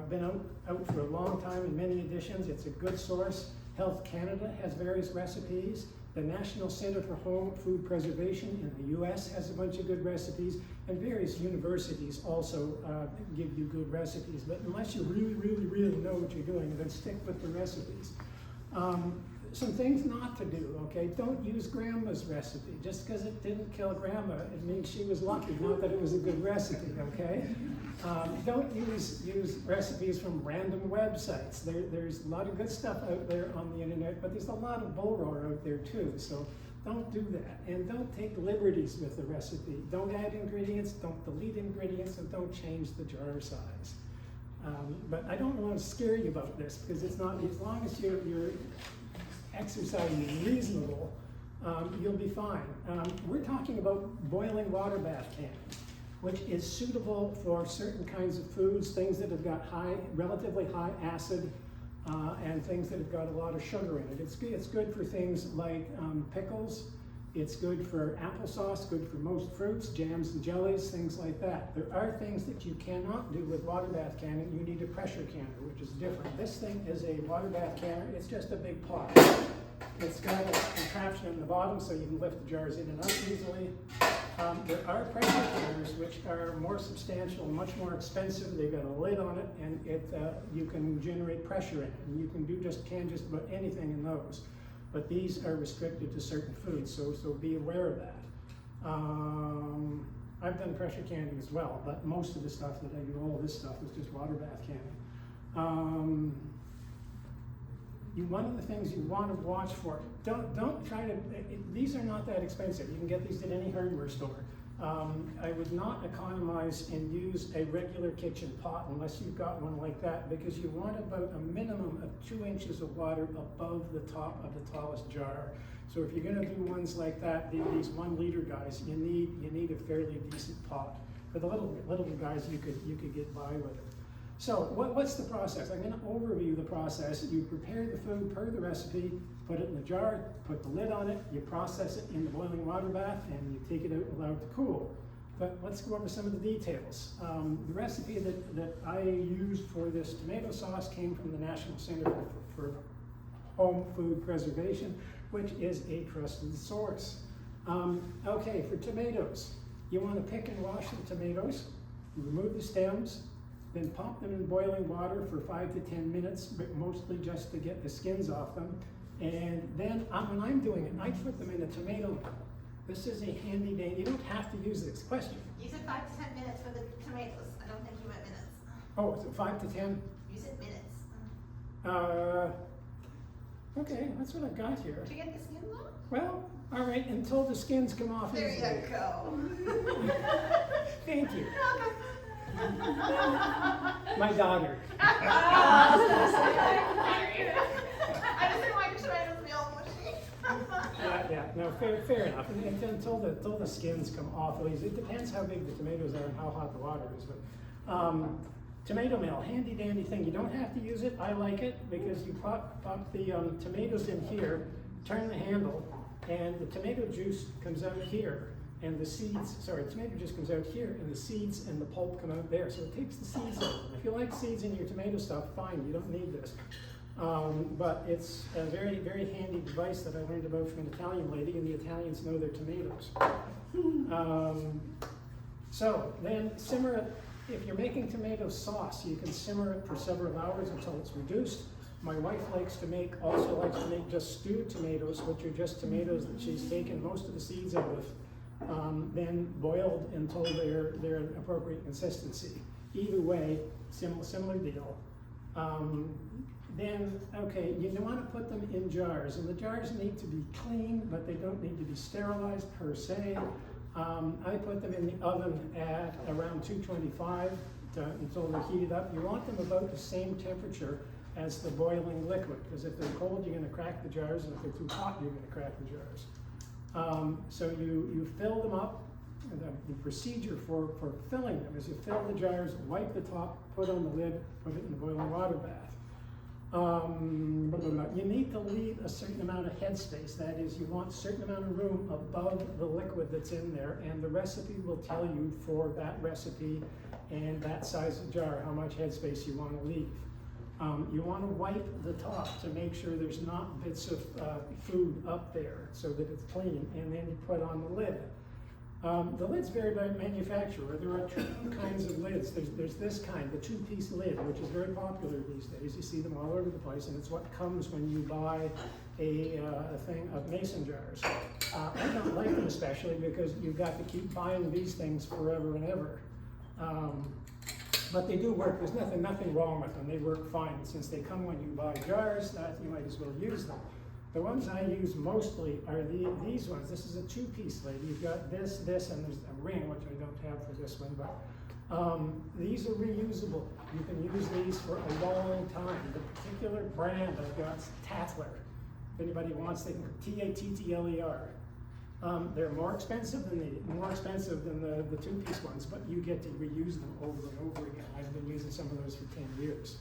Been out for a long time in many editions. It's a good source. Health Canada has various recipes. The National Center for Home Food Preservation in the US has a bunch of good recipes, and various universities also give you good recipes. But unless you really know what you're doing, then stick with the recipes. Some things not to do, okay? Don't use Grandma's recipe. Just because it didn't kill Grandma, it means she was lucky, not that it was a good recipe, okay? Don't use recipes from random websites. There's a lot of good stuff out there on the internet, but there's a lot of bull roar out there too, so don't do that. And don't take liberties with the recipe. Don't add ingredients, don't delete ingredients, and don't change the jar size. But I don't want to scare you about this, because it's not, as long as you're exercise is reasonable, you'll be fine. We're talking about boiling water bath canning, which is suitable for certain kinds of foods, things that have got relatively high acid, and things that have got a lot of sugar in it. It's good for things like pickles. It's good for applesauce, good for most fruits, jams and jellies, things like that. There are things that you cannot do with water bath canning. You need a pressure canner, which is different. This thing is a water bath canner. It's just a big pot. It's got a contraption in the bottom so you can lift the jars in and out easily. There are pressure canners which are more substantial, much more expensive. They've got a lid on it, and you can generate pressure in it. And you can can just about anything in those. But these are restricted to certain foods, so be aware of that. I've done pressure canning as well, but most of the stuff that I do, all of this stuff, is just water bath canning. One of the things you want to watch for, don't try to, these are not that expensive. You can get these at any hardware store. I would not economize and use a regular kitchen pot unless you've got one like that, because you want about a minimum of 2 inches of water above the top of the tallest jar. So if you're going to do ones like that, these 1 liter guys, you need a fairly decent pot. For the little guys, you could get by with it. So what's the process? I'm going to overview the process. You prepare the food per the recipe, put it in the jar, put the lid on it, you process it in the boiling water bath, and you take it out and allow it to cool. But let's go over some of the details. The recipe that I used for this tomato sauce came from the National Center for Home Food Preservation, which is a trusted source. Okay, for tomatoes, you want to pick and wash the tomatoes, remove the stems, then pop them in boiling water for 5 to 10 minutes, but mostly just to get the skins off them. And then when I'm doing it, I put them in a tomato mill. This is a handy dandy, you don't have to use this. Question? You said 5 to 10 minutes for the tomatoes. I don't think you meant minutes. Oh, is it 5 to 10? You said minutes. Okay, that's what I've got here. Did you get the skins off? Well, all right, until the skins come off There easily. you go. Thank you. My daughter. I just didn't want your tomatoes to be all mushy. Yeah, no, fair enough. And until the skins come off, at least, it depends how big the tomatoes are and how hot the water is. But tomato mill, handy dandy thing. You don't have to use it. I like it because you pop the tomatoes in here, turn the handle, and the tomato juice comes out here. And the seeds, tomato juice comes out here, and the seeds and the pulp come out there. So it takes the seeds out. If you like seeds in your tomato stuff, fine, you don't need this. But it's a very, very handy device that I learned about from an Italian lady, and the Italians know their tomatoes. So then simmer it. If you're making tomato sauce, you can simmer it for several hours until it's reduced. My wife also likes to make just stewed tomatoes, which are just tomatoes that she's taken most of the seeds out of, then boiled until they're an appropriate consistency. Either way, similar deal. Then, okay, you want to put them in jars, and the jars need to be clean, but they don't need to be sterilized per se. I put them in the oven at around 225 until they're heated up. You want them about the same temperature as the boiling liquid, because if they're cold, you're going to crack the jars, and if they're too hot, you're going to crack the jars. So you fill them up. And the procedure for filling them is you fill the jars, wipe the top, put on the lid, put it in the boiling water bath. You need to leave a certain amount of headspace. That is, you want a certain amount of room above the liquid that's in there, and the recipe will tell you for that recipe and that size of jar how much headspace you want to leave. You want to wipe the top to make sure there's not bits of food up there so that it's clean, and then you put on the lid. The lids vary by manufacturer. There are two kinds of lids. There's this kind, the two-piece lid, which is very popular these days. You see them all over the place, and it's what comes when you buy a thing of mason jars. I don't like them especially because you've got to keep buying these things forever and ever. But they do work. There's nothing wrong with them. They work fine. Since they come when you buy jars, you might as well use them. The ones I use mostly are these ones. This is a two-piece lid. You've got this, and there's a ring, which I don't have for this one, but these are reusable. You can use these for a long time. The particular brand I've got is Tattler. If anybody wants, they can Tattler. They're more expensive than the two-piece ones, but you get to reuse them over and over again. I've been using some of those for 10 years.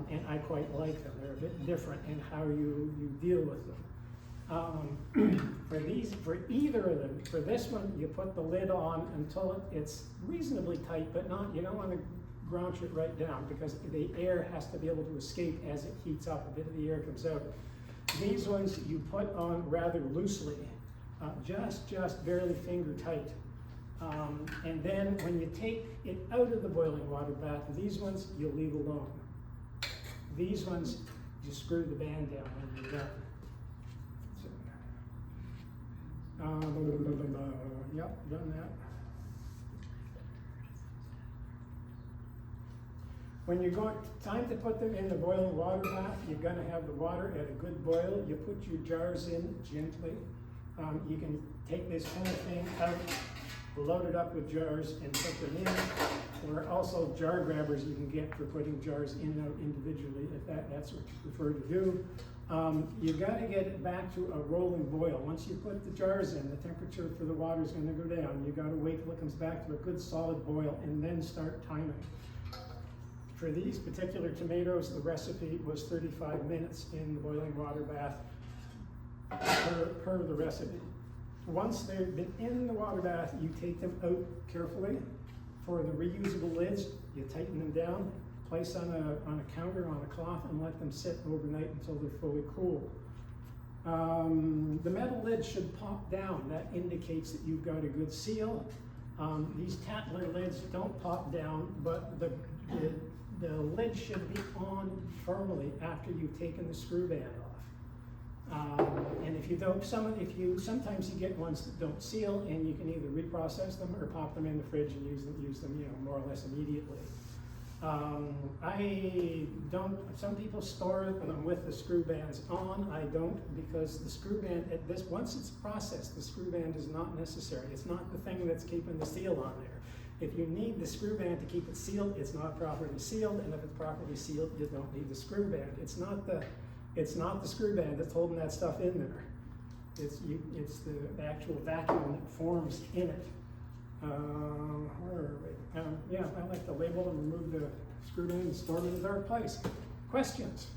And I quite like them. They're a bit different in how you deal with them. For either of them, for this one, you put the lid on until it's reasonably tight, but you don't want to grounch it right down because the air has to be able to escape as it heats up. A bit of the air comes out. These ones you put on rather loosely, just barely finger tight. And then when you take it out of the boiling water bath, these ones you leave alone. These ones, you screw the band down when you're done. Yep, done that. When you're time to put them in the boiling water bath, you're gonna have the water at a good boil. You put your jars in gently. You can take this whole thing out, load it up with jars and put them in. There are also jar grabbers you can get for putting jars in and out individually if that's what you prefer to do. You've got to get it back to a rolling boil. Once you put the jars in, the temperature for the water is going to go down. You've got to wait till it comes back to a good solid boil and then start timing. For these particular tomatoes, the recipe was 35 minutes in the boiling water bath per the recipe. Once they've been in the water bath, you take them out carefully. For the reusable lids, you tighten them down, place on a counter, on a cloth, and let them sit overnight until they're fully cool. The metal lid should pop down. That indicates that you've got a good seal. These Tattler lids don't pop down, but the lid should be on firmly after you've taken the screw band off. And if you don't, sometimes you get ones that don't seal, and you can either reprocess them or pop them in the fridge and use them, more or less immediately. I don't, some people store them with the screw bands on. I don't, because the screw band, once it's processed, the screw band is not necessary. It's not the thing that's keeping the seal on there. If you need the screw band to keep it sealed, it's not properly sealed, and if it's properly sealed, you don't need the screw band. It's not the screw band that's holding that stuff in there. It's the actual vacuum that forms in it. Where are we? Yeah, I like to label and remove the screw band and store it in a dark place. Questions?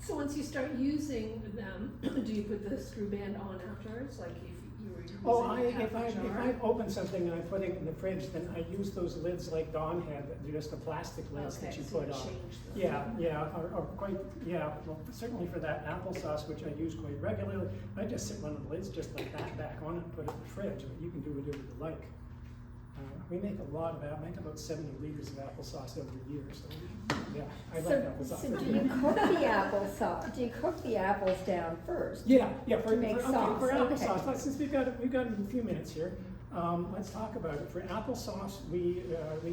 So once you start using them, do you put the screw band on afterwards, like if you were using If I open something and I put it in the fridge, then I use those lids like Dawn had, they're just the plastic lids that you put on. Well, certainly for that applesauce, which I use quite regularly, I just sit one of the lids just like that back on it and put it in the fridge, but you can do whatever you like. We make a lot of make about 70 liters of applesauce every year, so yeah, I like applesauce. So do you cook the applesauce? Do you cook the apples down first? For sauce, applesauce, since we've got a few minutes here, let's talk about it. For applesauce, we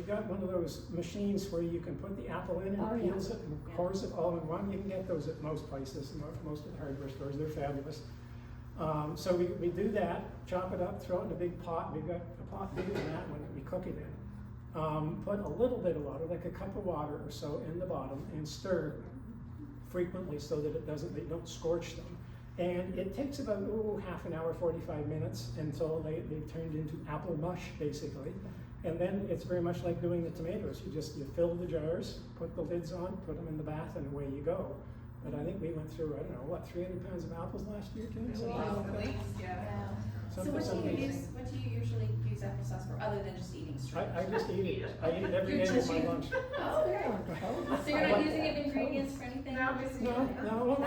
got one of those machines where you can put the apple in and peels it and cores it all in one. You can get those at most places, most of the hardware stores. They're fabulous. So we do that, chop it up, throw it in a big pot. We've got a pot bigger than that one that we cook it in. Put a little bit of water, like a cup of water or so, in the bottom, and stir frequently so that they don't scorch them. And it takes about half an hour, 45 minutes until they've turned into apple mush, basically. And then it's very much like doing the tomatoes. You fill the jars, put the lids on, put them in the bath, and away you go. But I think we went through, 300 pounds of apples last year, too? So what do you usually use applesauce for, other than just eating straight? I just eat it. I eat it every day with my lunch. Oh, okay. So you're not using ingredients for anything? No,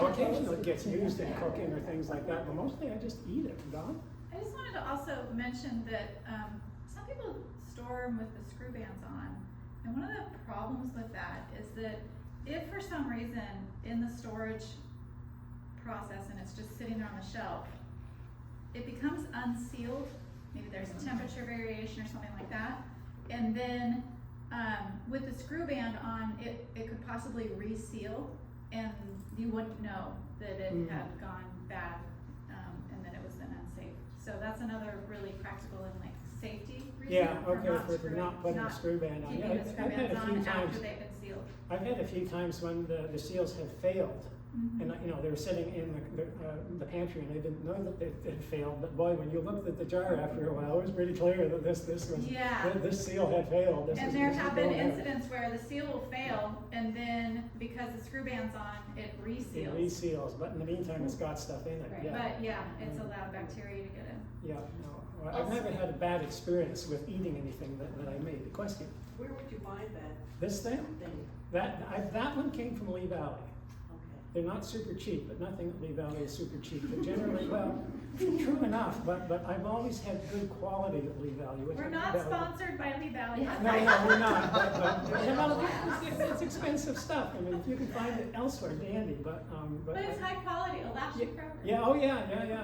occasionally it gets used in cooking or things like that, but mostly I just eat it. Don? I just wanted to also mention that some people store them with the screw bands on, and one of the problems with that is that if for some reason in the storage process and it's just sitting there on the shelf, it becomes unsealed. Maybe there's a temperature variation or something like that, and then with the screw band on, it could possibly reseal, and you wouldn't know that it had gone bad, and that it was then unsafe. So that's another really practical and like safety reason for not putting the screw band on. Keeping the screw bands on after they've been sealed. I've had a few times when the seals have failed, and they were sitting in the pantry and I didn't know that it had failed. But boy, when you looked at the jar after a while, it was pretty clear that this seal had failed. And there have been incidents where the seal will fail, and then because the screw band's on, it reseals. It reseals, but in the meantime, it's got stuff in it. Right. Yeah. But it's allowed bacteria to get in. Yeah. No, I've never had a bad experience with eating anything that I made. Question. Where would you buy that This thing? thing? That one came from Lee Valley. Okay. They're not super cheap, but nothing at Lee Valley is super cheap. But generally, true enough, but I've always had good quality atLee Valley. We're not sponsored by Lee Valley. No, we're not. But it's expensive stuff. I mean, if you can find it elsewhere, dandy. But it's high quality. It'll last you forever. Yeah.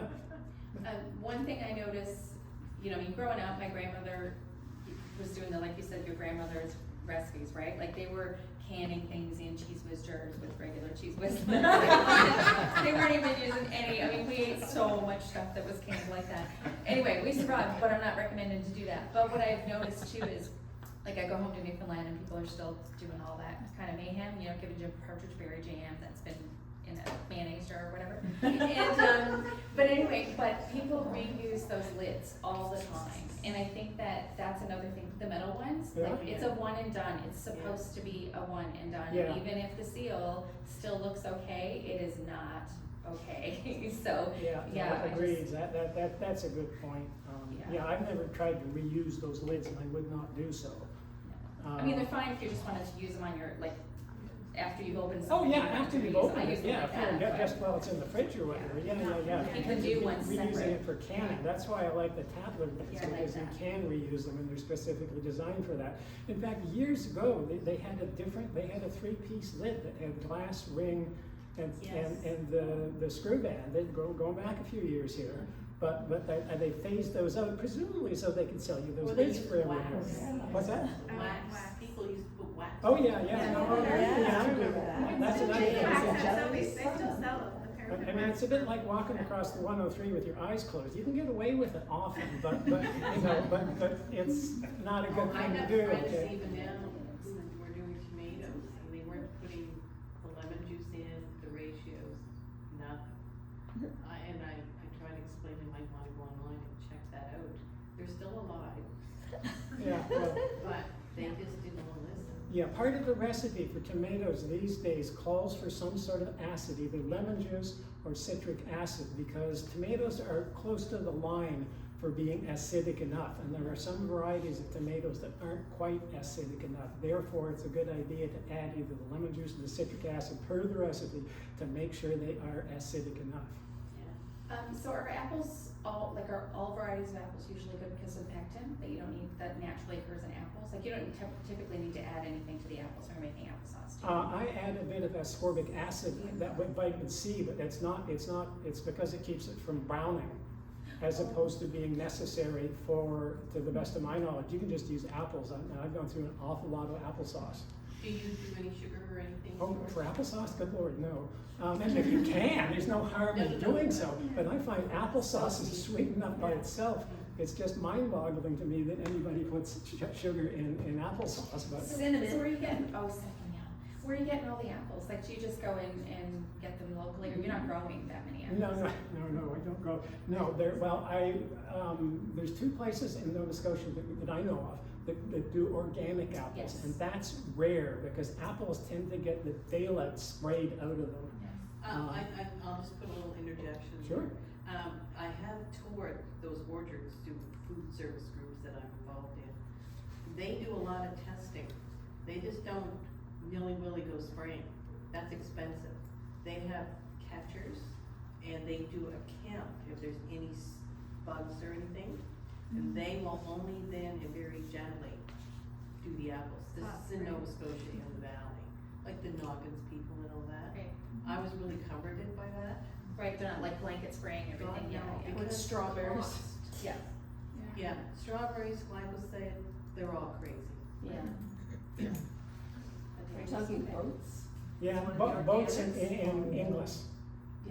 One thing I noticed, growing up, my grandmother was doing like you said, your grandmother's recipes, right? Like they were canning things in Cheese Whiz jars with regular Cheese Whiz. They weren't even using any, we ate so much stuff that was canned like that. Anyway, we survived, but I'm not recommending to do that. But what I've noticed too is, like I go home to Newfoundland and people are still doing all that kind of mayhem, giving you partridge berry jam that's been in a mayonnaise jar or whatever. And, but people reuse those lids all the time. And I think that's another thing, the metal ones, it's a one and done. It's supposed to be a one and done. Yeah. And even if the seal still looks okay, it is not okay. So, agreed. That's a good point. I've never tried to reuse those lids and I would not do so. They're fine if you just wanted to use them on your, after you've opened Oh, something. after you've opened it, just while it's in the fridge or whatever, You can do one separate. Reusing it for canning, that's why I like the Tatler lids, because you can reuse them and they're specifically designed for that. In fact, years ago, they had a three-piece lid that had glass ring and the screw band, going back a few years here. they phased those out, presumably so they can sell you those Well, they bits use for every wax. year. What's that? Wax, people used to put wax. Oh, yeah, yeah, no, Yeah. yeah, I remember that. That's another thing. They still sell them, the I mean, it's a bit like walking across the 103 with your eyes closed. You can get away with it often, but you know, but it's not a good I thing to have do. friends Okay? even now, when we're doing tomatoes, and they weren't putting the lemon juice in, the ratios, nothing. I try to explain to Mike, wanna go online and check that out, they're still alive, Yeah, well, but they just didn't wanna listen. yeah, part of the recipe for tomatoes these days calls for some sort of acid, either lemon juice or citric acid, because tomatoes are close to the line for being acidic enough, and there are some varieties of tomatoes that aren't quite acidic enough. Therefore, it's a good idea to add either the lemon juice or the citric acid per the recipe to make sure they are acidic enough. So are apples are all varieties of apples usually good because of pectin, that you don't need, that naturally occurs in apples? Like you don't typically need to add anything to the apples when you're making applesauce, do you? I add a bit of ascorbic acid, that with vitamin C, but it's because it keeps it from browning, as opposed to being necessary to the best of my knowledge. You can just use apples, and I've gone through an awful lot of applesauce. Do you do any sugar or anything? Oh, for applesauce? Good Lord, no. And if you can, there's no harm in doing so, but I find applesauce is sweet enough by itself. It's just mind-boggling to me that anybody puts sugar in applesauce, but. Cinnamon. So where are you getting, cinnamon, yeah. Where are you getting all the apples? Like, do you just go in and get them locally, or you're not growing that many apples? No, I don't grow. No, there's two places in Nova Scotia that I know of that do organic apples, Yes. and that's rare because apples tend to get the daylight sprayed out of them. I'll just put a little interjection. Sure. I have toured those orchards through food service groups that I'm involved in. They do a lot of testing. They just don't nilly-willy go spraying. That's expensive. They have catchers, and they do a count if there's any bugs or anything. And they will only then and very gently do the apples. This is in Nova Scotia in the valley, like the Noggins people and all that. Right. I was really comforted by that. Right, they're not like blanket spraying everything, God, yeah, no, yeah. because strawberries. cost. Yeah, Yeah, strawberries, glyphosate, they're all crazy. yeah. Are you talking boats? Yeah, boats in Inglis.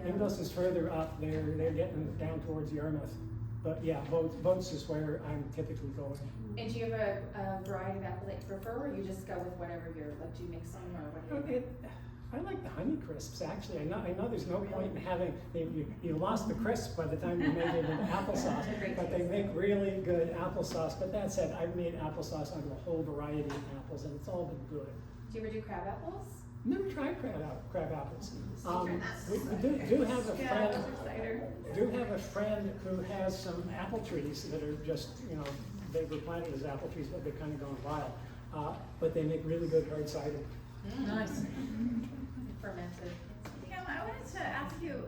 Inglis is further up. They're getting down towards Yarmouth. But yeah, boats is where I'm typically going. And do you have a variety of apple that you prefer, or you just go with whatever you're, like, do you mix them, or what do you? I like the Honey Crisps, actually. I know there's no point in having, you lost the crisp by the time you made it into applesauce, but they make really good applesauce. But that said, I've made applesauce out of a whole variety of apples, and it's all been good. Do you ever do crab apples? Never tried crab apples. We do have a friend. Do have a friend who has some apple trees that are just, they were planted as apple trees, but they've kind of gone wild. But they make really good hard cider. Nice. Fermented. Pam, I wanted to ask you,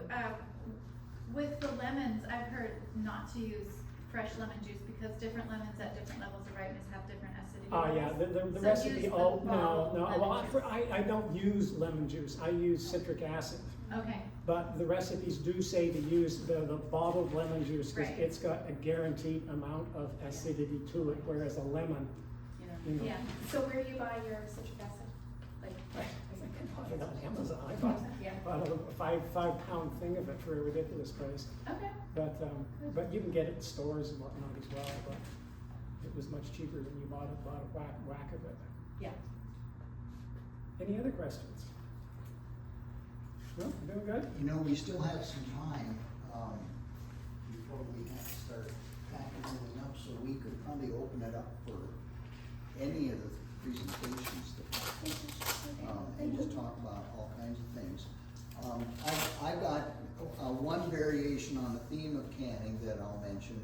with the lemons, I've heard not to use fresh lemon juice because different lemons at different levels of ripeness have different acidity. Oh, yeah, the So recipe, use the no, bottled lemon well, juice. I don't use lemon juice, I use citric acid. Okay, But the recipes do say to use the bottled lemon juice, because Right. it's got a guaranteed amount of acidity to it, whereas a lemon, yeah. So where do you buy your citric acid? Like, I think I bought it on Amazon, I bought yeah, a five-pound thing of it for a ridiculous price. okay. But you can get it in stores and whatnot as well, but it was much cheaper when you bought a whack of it. Yeah. Any other questions? No, doing good? We still have some time, before we have to start packing everything up, so we could probably open it up for any of the presentations and just talk about all kinds of things. I got one variation on the theme of canning that I'll mention.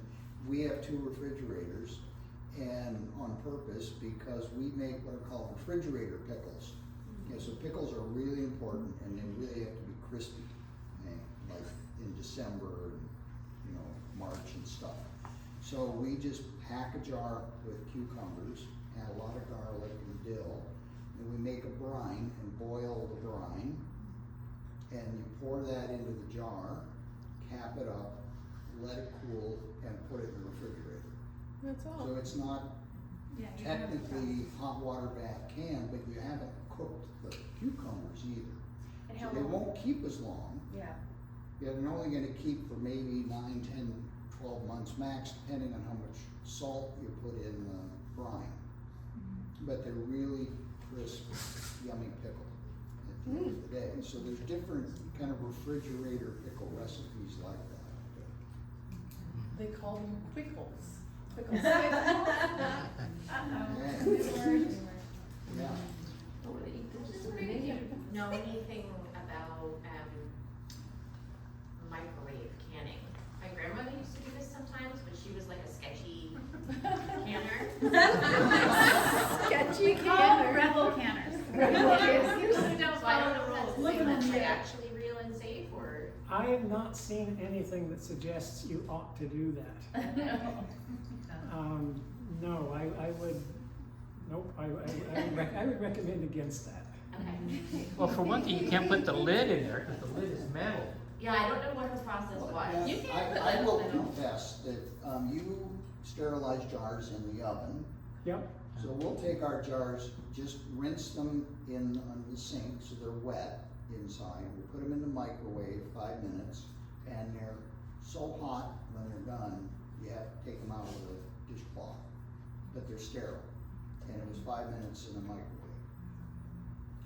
We have 2 refrigerators, and on purpose, because we make what are called refrigerator pickles. Okay, so pickles are really important, and they really have to be crispy, okay, like in December and March and stuff. So we just pack a jar with cucumbers, add a lot of garlic and dill, and we make a brine and boil the brine, and you pour that into the jar, cap it up, let it cool and put it in the refrigerator. That's all. So it's not Yeah, you can have it technically hot water bath canned, but you haven't cooked the cucumbers either. And So how they long? won't keep as long. Yeah. They're only gonna keep for maybe 9, 10, 12 months max, depending on how much salt you put in the brine. But they're really crisp, yummy pickle at the end of the day. So there's different kind of refrigerator pickle recipes like that. They call them quickles. Pickles. Yeah. Yeah. Just wondering if you know anything about microwave canning. My grandmother used to do this sometimes, but she was like a sketchy canner. Sketchy canner. Rebel canners. Usually don't follow the rules. Look They at them must be here. actually real and safe, or I have not seen anything that suggests you ought to do that. No, I would, nope, I would recommend against that. okay. Well, for one thing, you can't put the lid in there, because the lid is metal. Yeah, I don't know what her process was. You can put I it will in the middle. confess that you sterilize jars in the oven. Yep, So we'll take our jars, just rinse them on the sink so they're wet inside. We'll put them in the microwave 5 minutes, and they're so hot when they're done, you have to take them out with a dishcloth. But they're sterile, and it was 5 minutes in the microwave.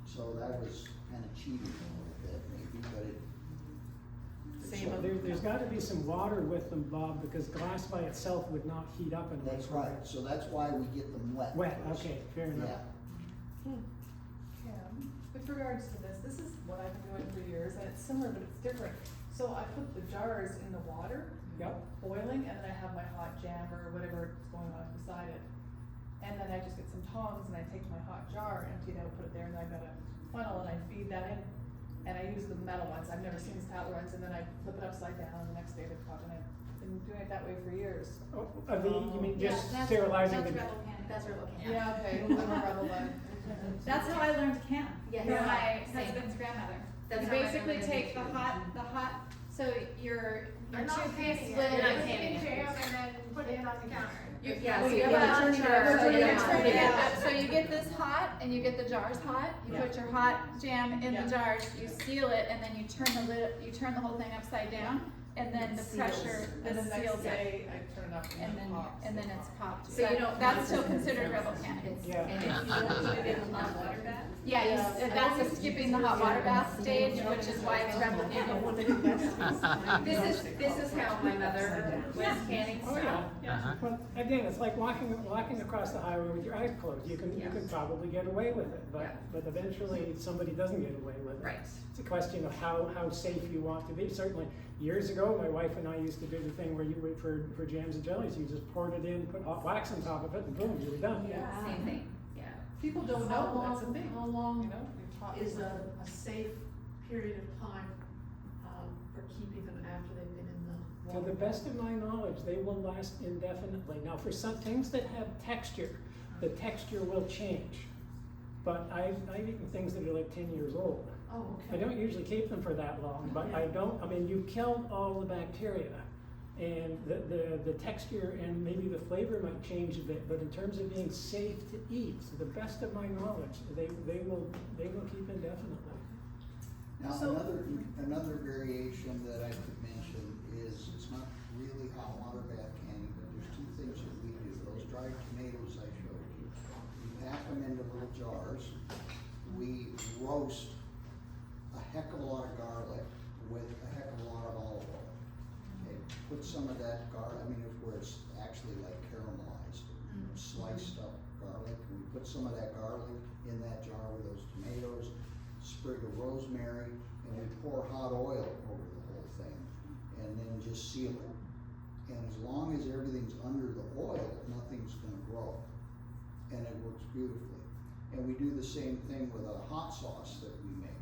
So that was kind of cheating a little bit maybe, but it. Same other- there's gotta be some water with them, Bob, because glass by itself would not heat up in a That's microwave. right, so that's why we get them wet. Wet, first. okay, fair enough. Yeah. With regards to this is what I've been doing for years, and it's similar, but it's different. So I put the jars in the water, Yep, boiling, and then I have my hot jam or whatever is going on beside it. And then I just get some tongs and I take my hot jar, empty it out, put it there, and then I've got a funnel and I feed that in. And I use the metal ones, I've never seen Statler ones, and then I flip it upside down and the next day they're popping in. Been doing it that way for years. oh, you mean Yeah, just that's- sterilizing That's the. rebel canning. That's rebel canning. Yeah, okay, I'm a rebel then. That's how I learned to can. Yeah. From my Same. husband's grandmother. That's You how my basically grandmother take did the hot, so your You're not two-piece canning it. lid. You're not canning it. And then put it on the counter. Yeah, Well, so you you have have a a jar, jar, so you yeah. turn it Yeah. up. So you get this hot and you get the jars hot. You Yeah. put your hot jam in Yeah. the jars, you seal it, and then you turn the lid, you turn the whole thing upside down, and then the pressure, And this the next seals it. day, I turn it up And and then, it pops. and then it's popped. So you But don't- that's still considered rebel canning. Yeah. And if you don't put it in hot water bath? Yeah, Yeah. that's a skipping the hot water bath stage, which is why it's rebel canning. This is how my mother was canning Oh, stuff. yeah. Uh-huh. Well, again, it's like walking across the highway with your eyes closed. You can Yes. probably get away with it, Yeah. but eventually somebody doesn't get away with it. Right. It's a question of how safe you want to be. Certainly, years ago, my wife and I used to do the thing where you would, for jams and jellies, you just poured it in, put hot wax on top of it, and boom, you were done. Yeah. Same thing, yeah. People don't How know, that's the long- thing. how long You know, you're taught. Is a safe period of time, for keeping them after they've been in the To water? the best of my knowledge, they will last indefinitely. Now, for some things that have texture, the texture will change. But I've eaten things that are like 10 years old. Oh, I okay. don't usually keep them for that long, but you killed all the bacteria. And the texture and maybe the flavor might change a bit, but in terms of being safe to eat, to the best of my knowledge, they will keep indefinitely. Now, So- another variation that I could mention is, it's not really hot water bath canning, but there's two things that we do. Those dried tomatoes I showed you, we pack them into little jars. We roast a heck of a lot of garlic with a heck of a lot of olive oil. Okay, put some of that where it's actually like caramelized, sliced up garlic, and we put some of that garlic in that jar with those tomatoes, sprig of rosemary, and we pour hot oil over the whole thing, and then just seal it. And as long as everything's under the oil, nothing's gonna grow, and it works beautifully. And we do the same thing with a hot sauce that we make,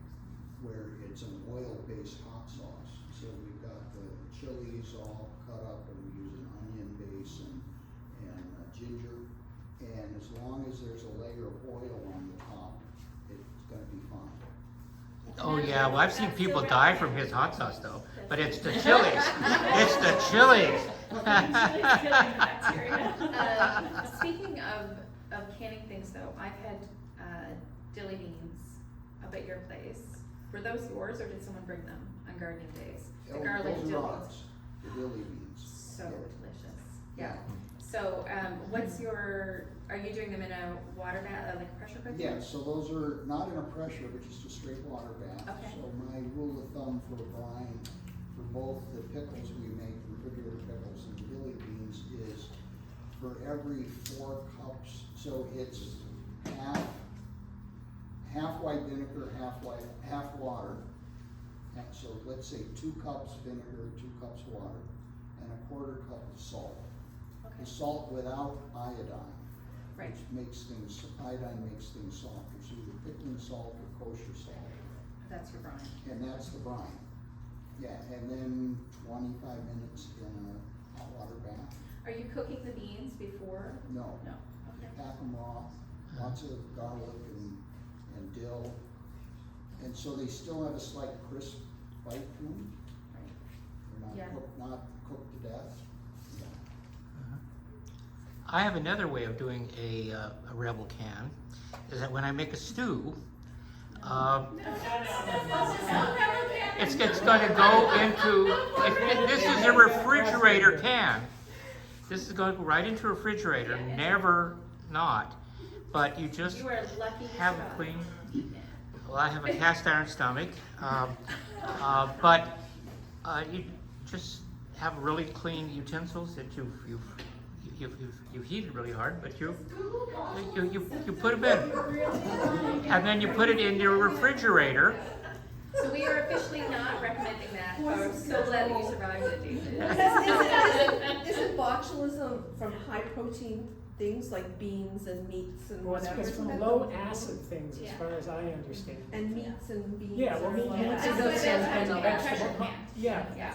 where it's an oil-based hot sauce. So we've got the chilies all cut up, and we use an onion base and ginger. And as long as there's a layer of oil on the top, it's gonna be fine. Oh, yeah, well, I've seen people die from his hot sauce though, but it's the chilies. It's the chilies. It's killing the bacteria. Speaking of canning things though, I've had, dilly beans up at your place. Were those yours or did someone bring them on gardening days? The Oh, garlic those are dilly ours, beans. the dilly beans. So Yeah. delicious, yeah. So, what's your, are you doing them in a water bath, like a pressure cooker? Yeah, so those are not in a pressure, but just a straight water bath. Okay. So my rule of thumb for brine, for both the pickles we make, refrigerated pickles and the dilly beans, is for every 4 cups, so it's half white vinegar, half water. And so let's say 2 cups vinegar, 2 cups water, and a 1/4 cup of salt. The salt without iodine, Right. which makes things, iodine makes things softer, so either pickling salt or kosher salt, That's your brine. and that's the brine. Yeah, and then 25 minutes in a hot water bath. Are you cooking the beans before? No, No, you okay. pack them raw, lots of garlic and dill, and so they still have a slight crisp bite to them. Right. They're Yeah. not cooked to death. Yeah. I have another way of doing a rebel can, is that when I make a stew, it's going to go into, this is a refrigerator can. This is going to go right into a refrigerator, never not. But you just You are lucky you have a survived. clean, well, I have a cast iron stomach, but you just have really clean utensils that you've heated really hard, but you put them in, and then you put it in your refrigerator. So we are officially not recommending that. I'm so glad that you survived it, David. Isn't botulism from high protein things like beans and meats and Well, it's, whatever? it's from low acid things, as far as I understand. And meats and beans. Yeah, well, and meats and That's what it is, and like vegetable. pressure can. Yeah. Yeah.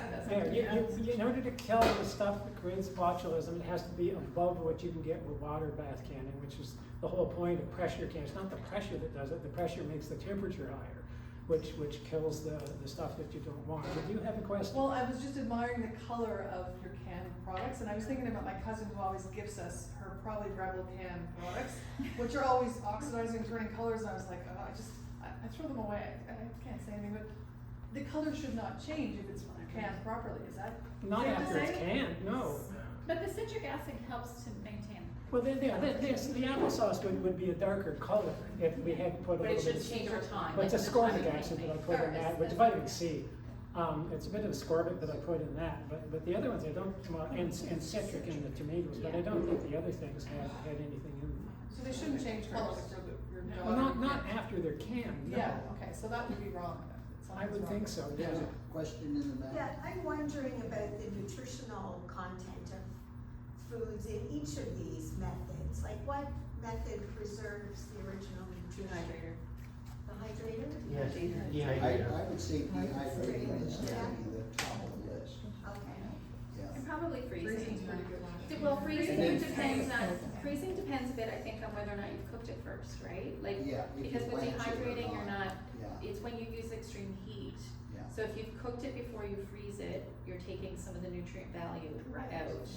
Yeah, in order to kill the stuff that creates botulism, it has to be above what you can get with water bath canning, which is the whole point of pressure canning. It's not the pressure that does it, the pressure makes the temperature higher, which kills the stuff that you don't want. Did you have a question? Well, I was just admiring the color of your canned products, and I was thinking about my cousin who always gifts us her probably Rebel can products, which are always oxidizing and turning colors, and I was like, oh, I throw them away. I can't say anything, but the color should not change if it's canned properly, is that? Not safe to after it's say? canned, no. But the citric acid helps to maintain. Well, the applesauce would be a darker color if we hadn't put a But little it bit. should change over time. But it's like the ascorbic time acid you that I make. put in that, which is vitamin C. It's a bit of ascorbic that I put in that, but the other ones I don't, well, and citric in the tomatoes, but I don't think the other things had anything in them. So they shouldn't change color for your daughter? Well, not after they're canned, no. Yeah, okay, so that would be wrong. I would think so, yeah. There's a question in the back. Yeah, I'm wondering about the nutritional content of foods in each of these methods. Like what method preserves the original nutrition? Dehydrator. The hydrator? I would say dehydrating is gonna be the top of the list. Okay. Yeah. And probably freezing. Freezing's pretty good. Well, freezing And then- depends on, freezing depends a bit, I think, on whether or not you've cooked it first, right? Like, Yeah, if you because with blanch it or dehydrating, you're not, Yeah, it's when you use extreme heat. yeah. So if you've cooked it before you freeze it, you're taking some of the nutrient value out.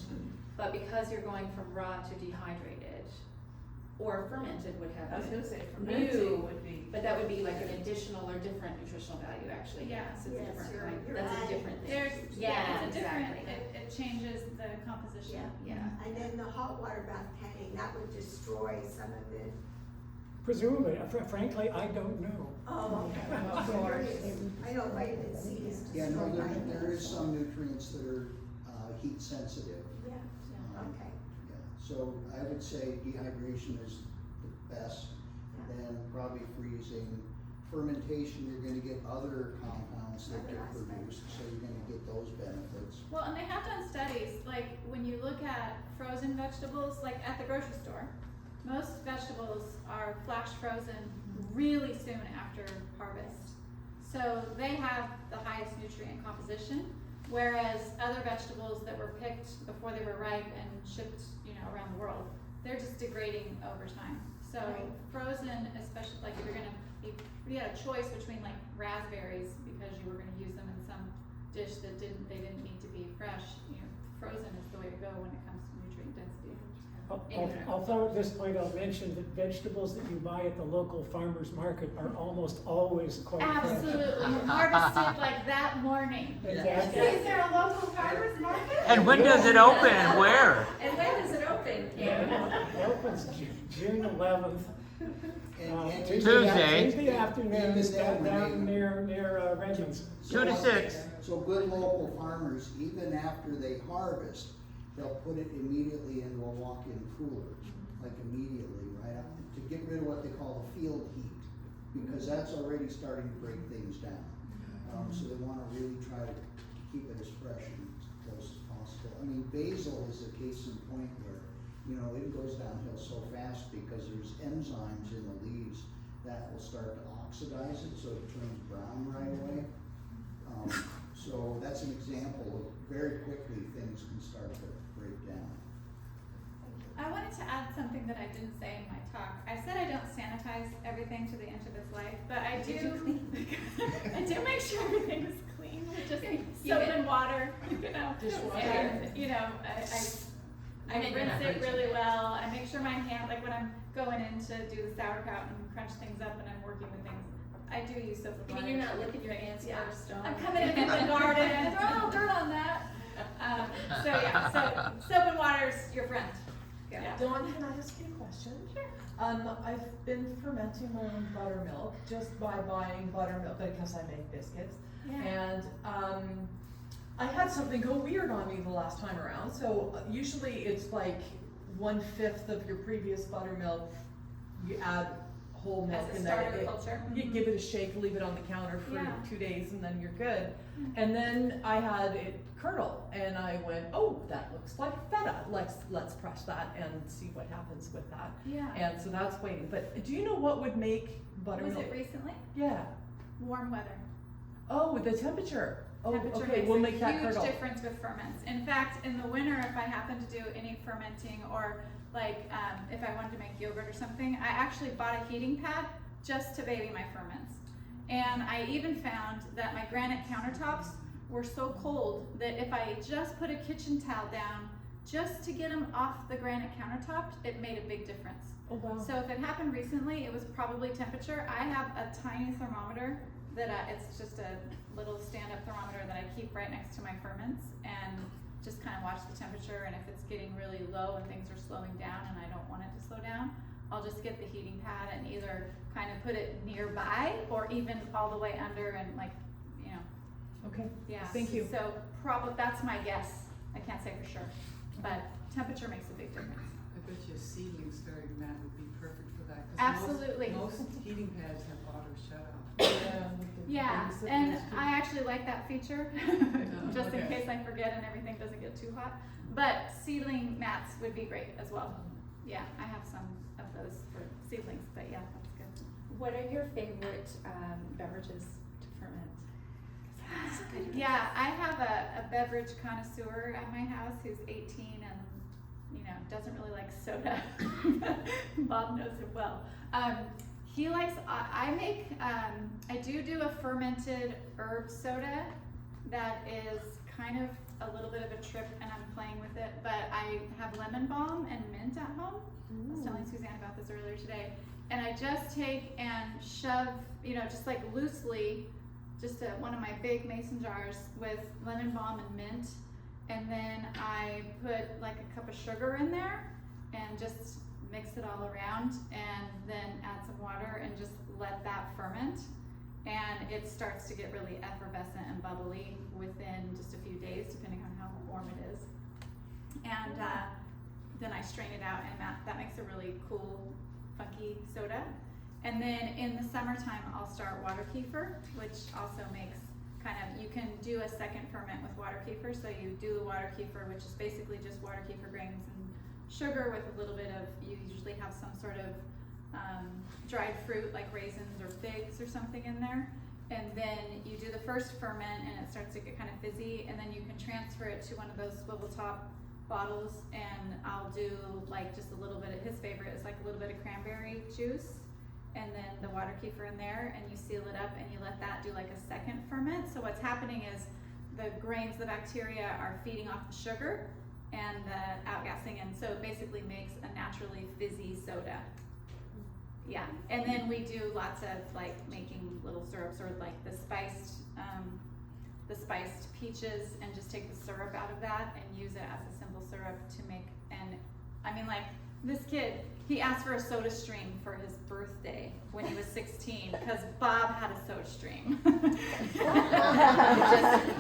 But because you're going from raw to dehydrated, or fermented would have. I was gonna say new, fermenting would be. But that would be like an additional or different nutritional value, actually, Yeah. yes, it's a Yes, different you're- kind, you're that's a adding- different thing. There's, Yeah, it's a different, exactly. it changes the composition. Yeah. And then the hot water bath canning, that would destroy some of the, Presumably, frankly, I don't know. oh, okay. Of Curious. course. I know vitamin C is Yeah, no, destroyed. there is some nutrients that are, heat sensitive. Yeah, okay. Yeah, so I would say dehydration is the best, then probably freezing. Fermentation, you're gonna get other compounds that get produced, so you're gonna get those benefits. Well, and they have done studies, like when you look at frozen vegetables, like at the grocery store, most vegetables are flash frozen really soon after harvest. So they have the highest nutrient composition, whereas other vegetables that were picked before they were ripe and shipped, around the world, they're just degrading over time. So frozen, especially like if you're gonna, if you had a choice between like raspberries because you were gonna use them in some dish that they didn't need to be fresh, frozen is the it comes to nutrient density. Although at this point I'll mention that vegetables that you buy at the local farmer's market are almost always quite fresh. Absolutely, harvested like that morning. Exactly. Is there a local farmer's market? And when does it open and where? And when does it open? It opens June 11th. And Tuesday. Tuesday afternoons Even then, down near Redlands. 2 to 6. So good local farmers, even after they harvest, they'll put it immediately into a walk-in cooler, like immediately, right up, to get rid of what they call the field heat, because that's already starting to break things down. So they wanna really try to keep it as fresh and close as possible. I mean, basil is a case in point where, you know, it goes downhill so fast because there's enzymes in the leaves that will start to oxidize it, so it turns brown right away. So that's an example of very quickly things can start to break down. I wanted to add something that I didn't say in my talk. I said I don't sanitize everything to the inch of its life, but I do. I do make sure everything is clean with just soap and water. You know, and you know, I rinse it really well. I make sure my hand, like when I'm going in to do the sauerkraut and crunch things up and I'm working with things, I do use soap and You water. mean you're not licking your hands first? I'm coming in from the garden and throw a little dirt on that. So yeah, so soap and water's your friend. Yeah. Dawn, can I ask you a question? Sure. I've been fermenting my own buttermilk just by buying buttermilk because I make biscuits. Yeah. And I had something go weird on me the last time around. So usually it's like 1/5 of your previous buttermilk. You add whole milk As a in starter there. culture. You give it a shake, leave it on the counter for Yeah. 2 days, and then you're good. And then I had it curdle, and I went, oh, that looks like feta. Let's press that and see what happens with that. Yeah. And so that's waiting. But do you know what would make buttermilk? Was it recently? Yeah. Warm weather. Oh, the temperature. Oh, Temperature okay. makes We'll a make that huge curdle. difference with ferments. In fact, in the winter, if I happen to do any fermenting or like if I wanted to make yogurt or something, I actually bought a heating pad just to baby my ferments. And I even found that my granite countertops were so cold that if I just put a kitchen towel down just to get them off the granite countertop, it made a big difference. Oh, wow. So if it happened recently, it was probably temperature. I have a tiny thermometer that it's just a little stand-up thermometer that I keep right next to my ferments and just kind of watch the temperature, and if it's getting really low and things are slowing down and I don't want it to slow down, I'll just get the heating pad and either kind of put it nearby or even all the way under and like, you know. Okay. Yeah. Thank you. So probably, that's my guess. I can't say for sure, but temperature makes a big difference. I bet you seedlings very mat would be perfect for that. 'Cause Absolutely. Most heating pads have auto shut off. Yeah, and I actually like that feature, just in okay. case I forget and everything doesn't get too hot. But seedling mats would be great as well. Yeah, I have some of those for seedlings, but yeah, that's good. What are your favorite beverages to ferment? Yeah, I have a beverage connoisseur at my house who's 18 and, you know, doesn't really like soda. Bob knows it well. He likes, I do a fermented herb soda that is kind of a little bit of a trip and I'm playing with it, but I have lemon balm and mint at home. I was telling Suzanne about this earlier today. And I just take and shove, you know, just like loosely, just one of my big mason jars with lemon balm and mint. And then I put like a cup of sugar in there and just mix it all around and then add some water and just let that ferment. And it starts to get really effervescent and bubbly within just a few days, depending on how warm it is. And then I strain it out, and that makes a really cool, funky soda. And then in the summertime, I'll start water kefir, which also makes you can do a second ferment with water kefir. So you do the water kefir, which is basically just water kefir grains and sugar with a little bit of, you usually have some sort of dried fruit like raisins or figs or something in there. And then you do the first ferment and it starts to get kind of fizzy, and then you can transfer it to one of those swivel top bottles, and I'll do like just a little bit of, his favorite is like a little bit of cranberry juice and then the water kefir in there, and you seal it up and you let that do like a second ferment. So what's happening is the grains, the bacteria are feeding off the sugar, and the outgassing, and so it basically makes a naturally fizzy soda. Yeah, and then we do lots of like making little syrups, or like the spiced peaches, and just take the syrup out of that and use it as a simple syrup to make. And I mean, like, this kid, he asked for a soda stream for his birthday when he was 16 because Bob had a soda stream.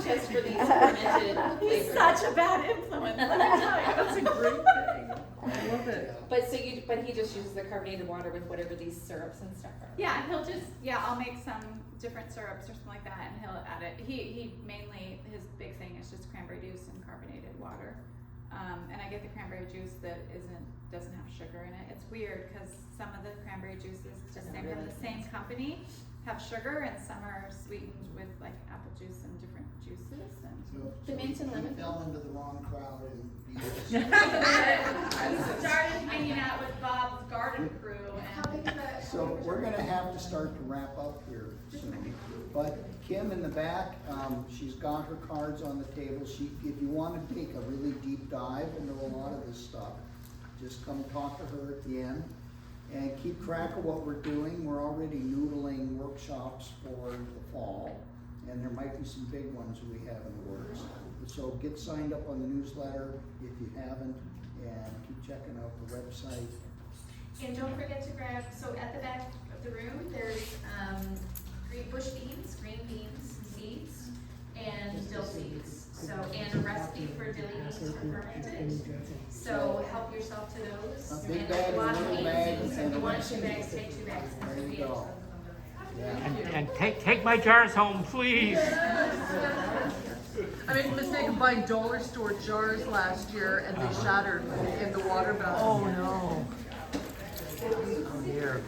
Just for these fermented He's flavors. such a bad influence, let me tell you. That's a great thing. I love it. But he just uses the carbonated water with whatever these syrups and stuff are. Yeah, I'll make some different syrups or something like that, and he'll add it. He mainly, his big thing is just cranberry juice and carbonated water. And I get the cranberry juice that doesn't have sugar in it. It's weird because some of the cranberry juices, just from the same company, have sugar, and some are sweetened with like apple juice and different juices. And So mint and lemon. you fell into the wrong crowd and I started hanging out with Bob's garden crew, and so we're gonna have to start to wrap up here soon. But Kim in the back, she's got her cards on the table. If you wanna take a really deep dive into a lot of this stuff, just come talk to her at the end. And keep track of what we're doing. We're already noodling workshops for the fall, and there might be some big ones we have in the works. So get signed up on the newsletter if you haven't, and keep checking out the website. And don't forget to grab, so at the back of the room, there's green bush beans, green beans, seeds, and dill seeds. So, and a recipe for dilly beans for fermented. So help yourself to those. A big And bag, a lot a of little beans, bag, and so if and you a want recipe. 2 bags, take 2 bags. There you go. Yeah. And take my jars home, please. I made the mistake of buying dollar store jars last year and they shattered in the water bath. Oh, no. Oh, dear.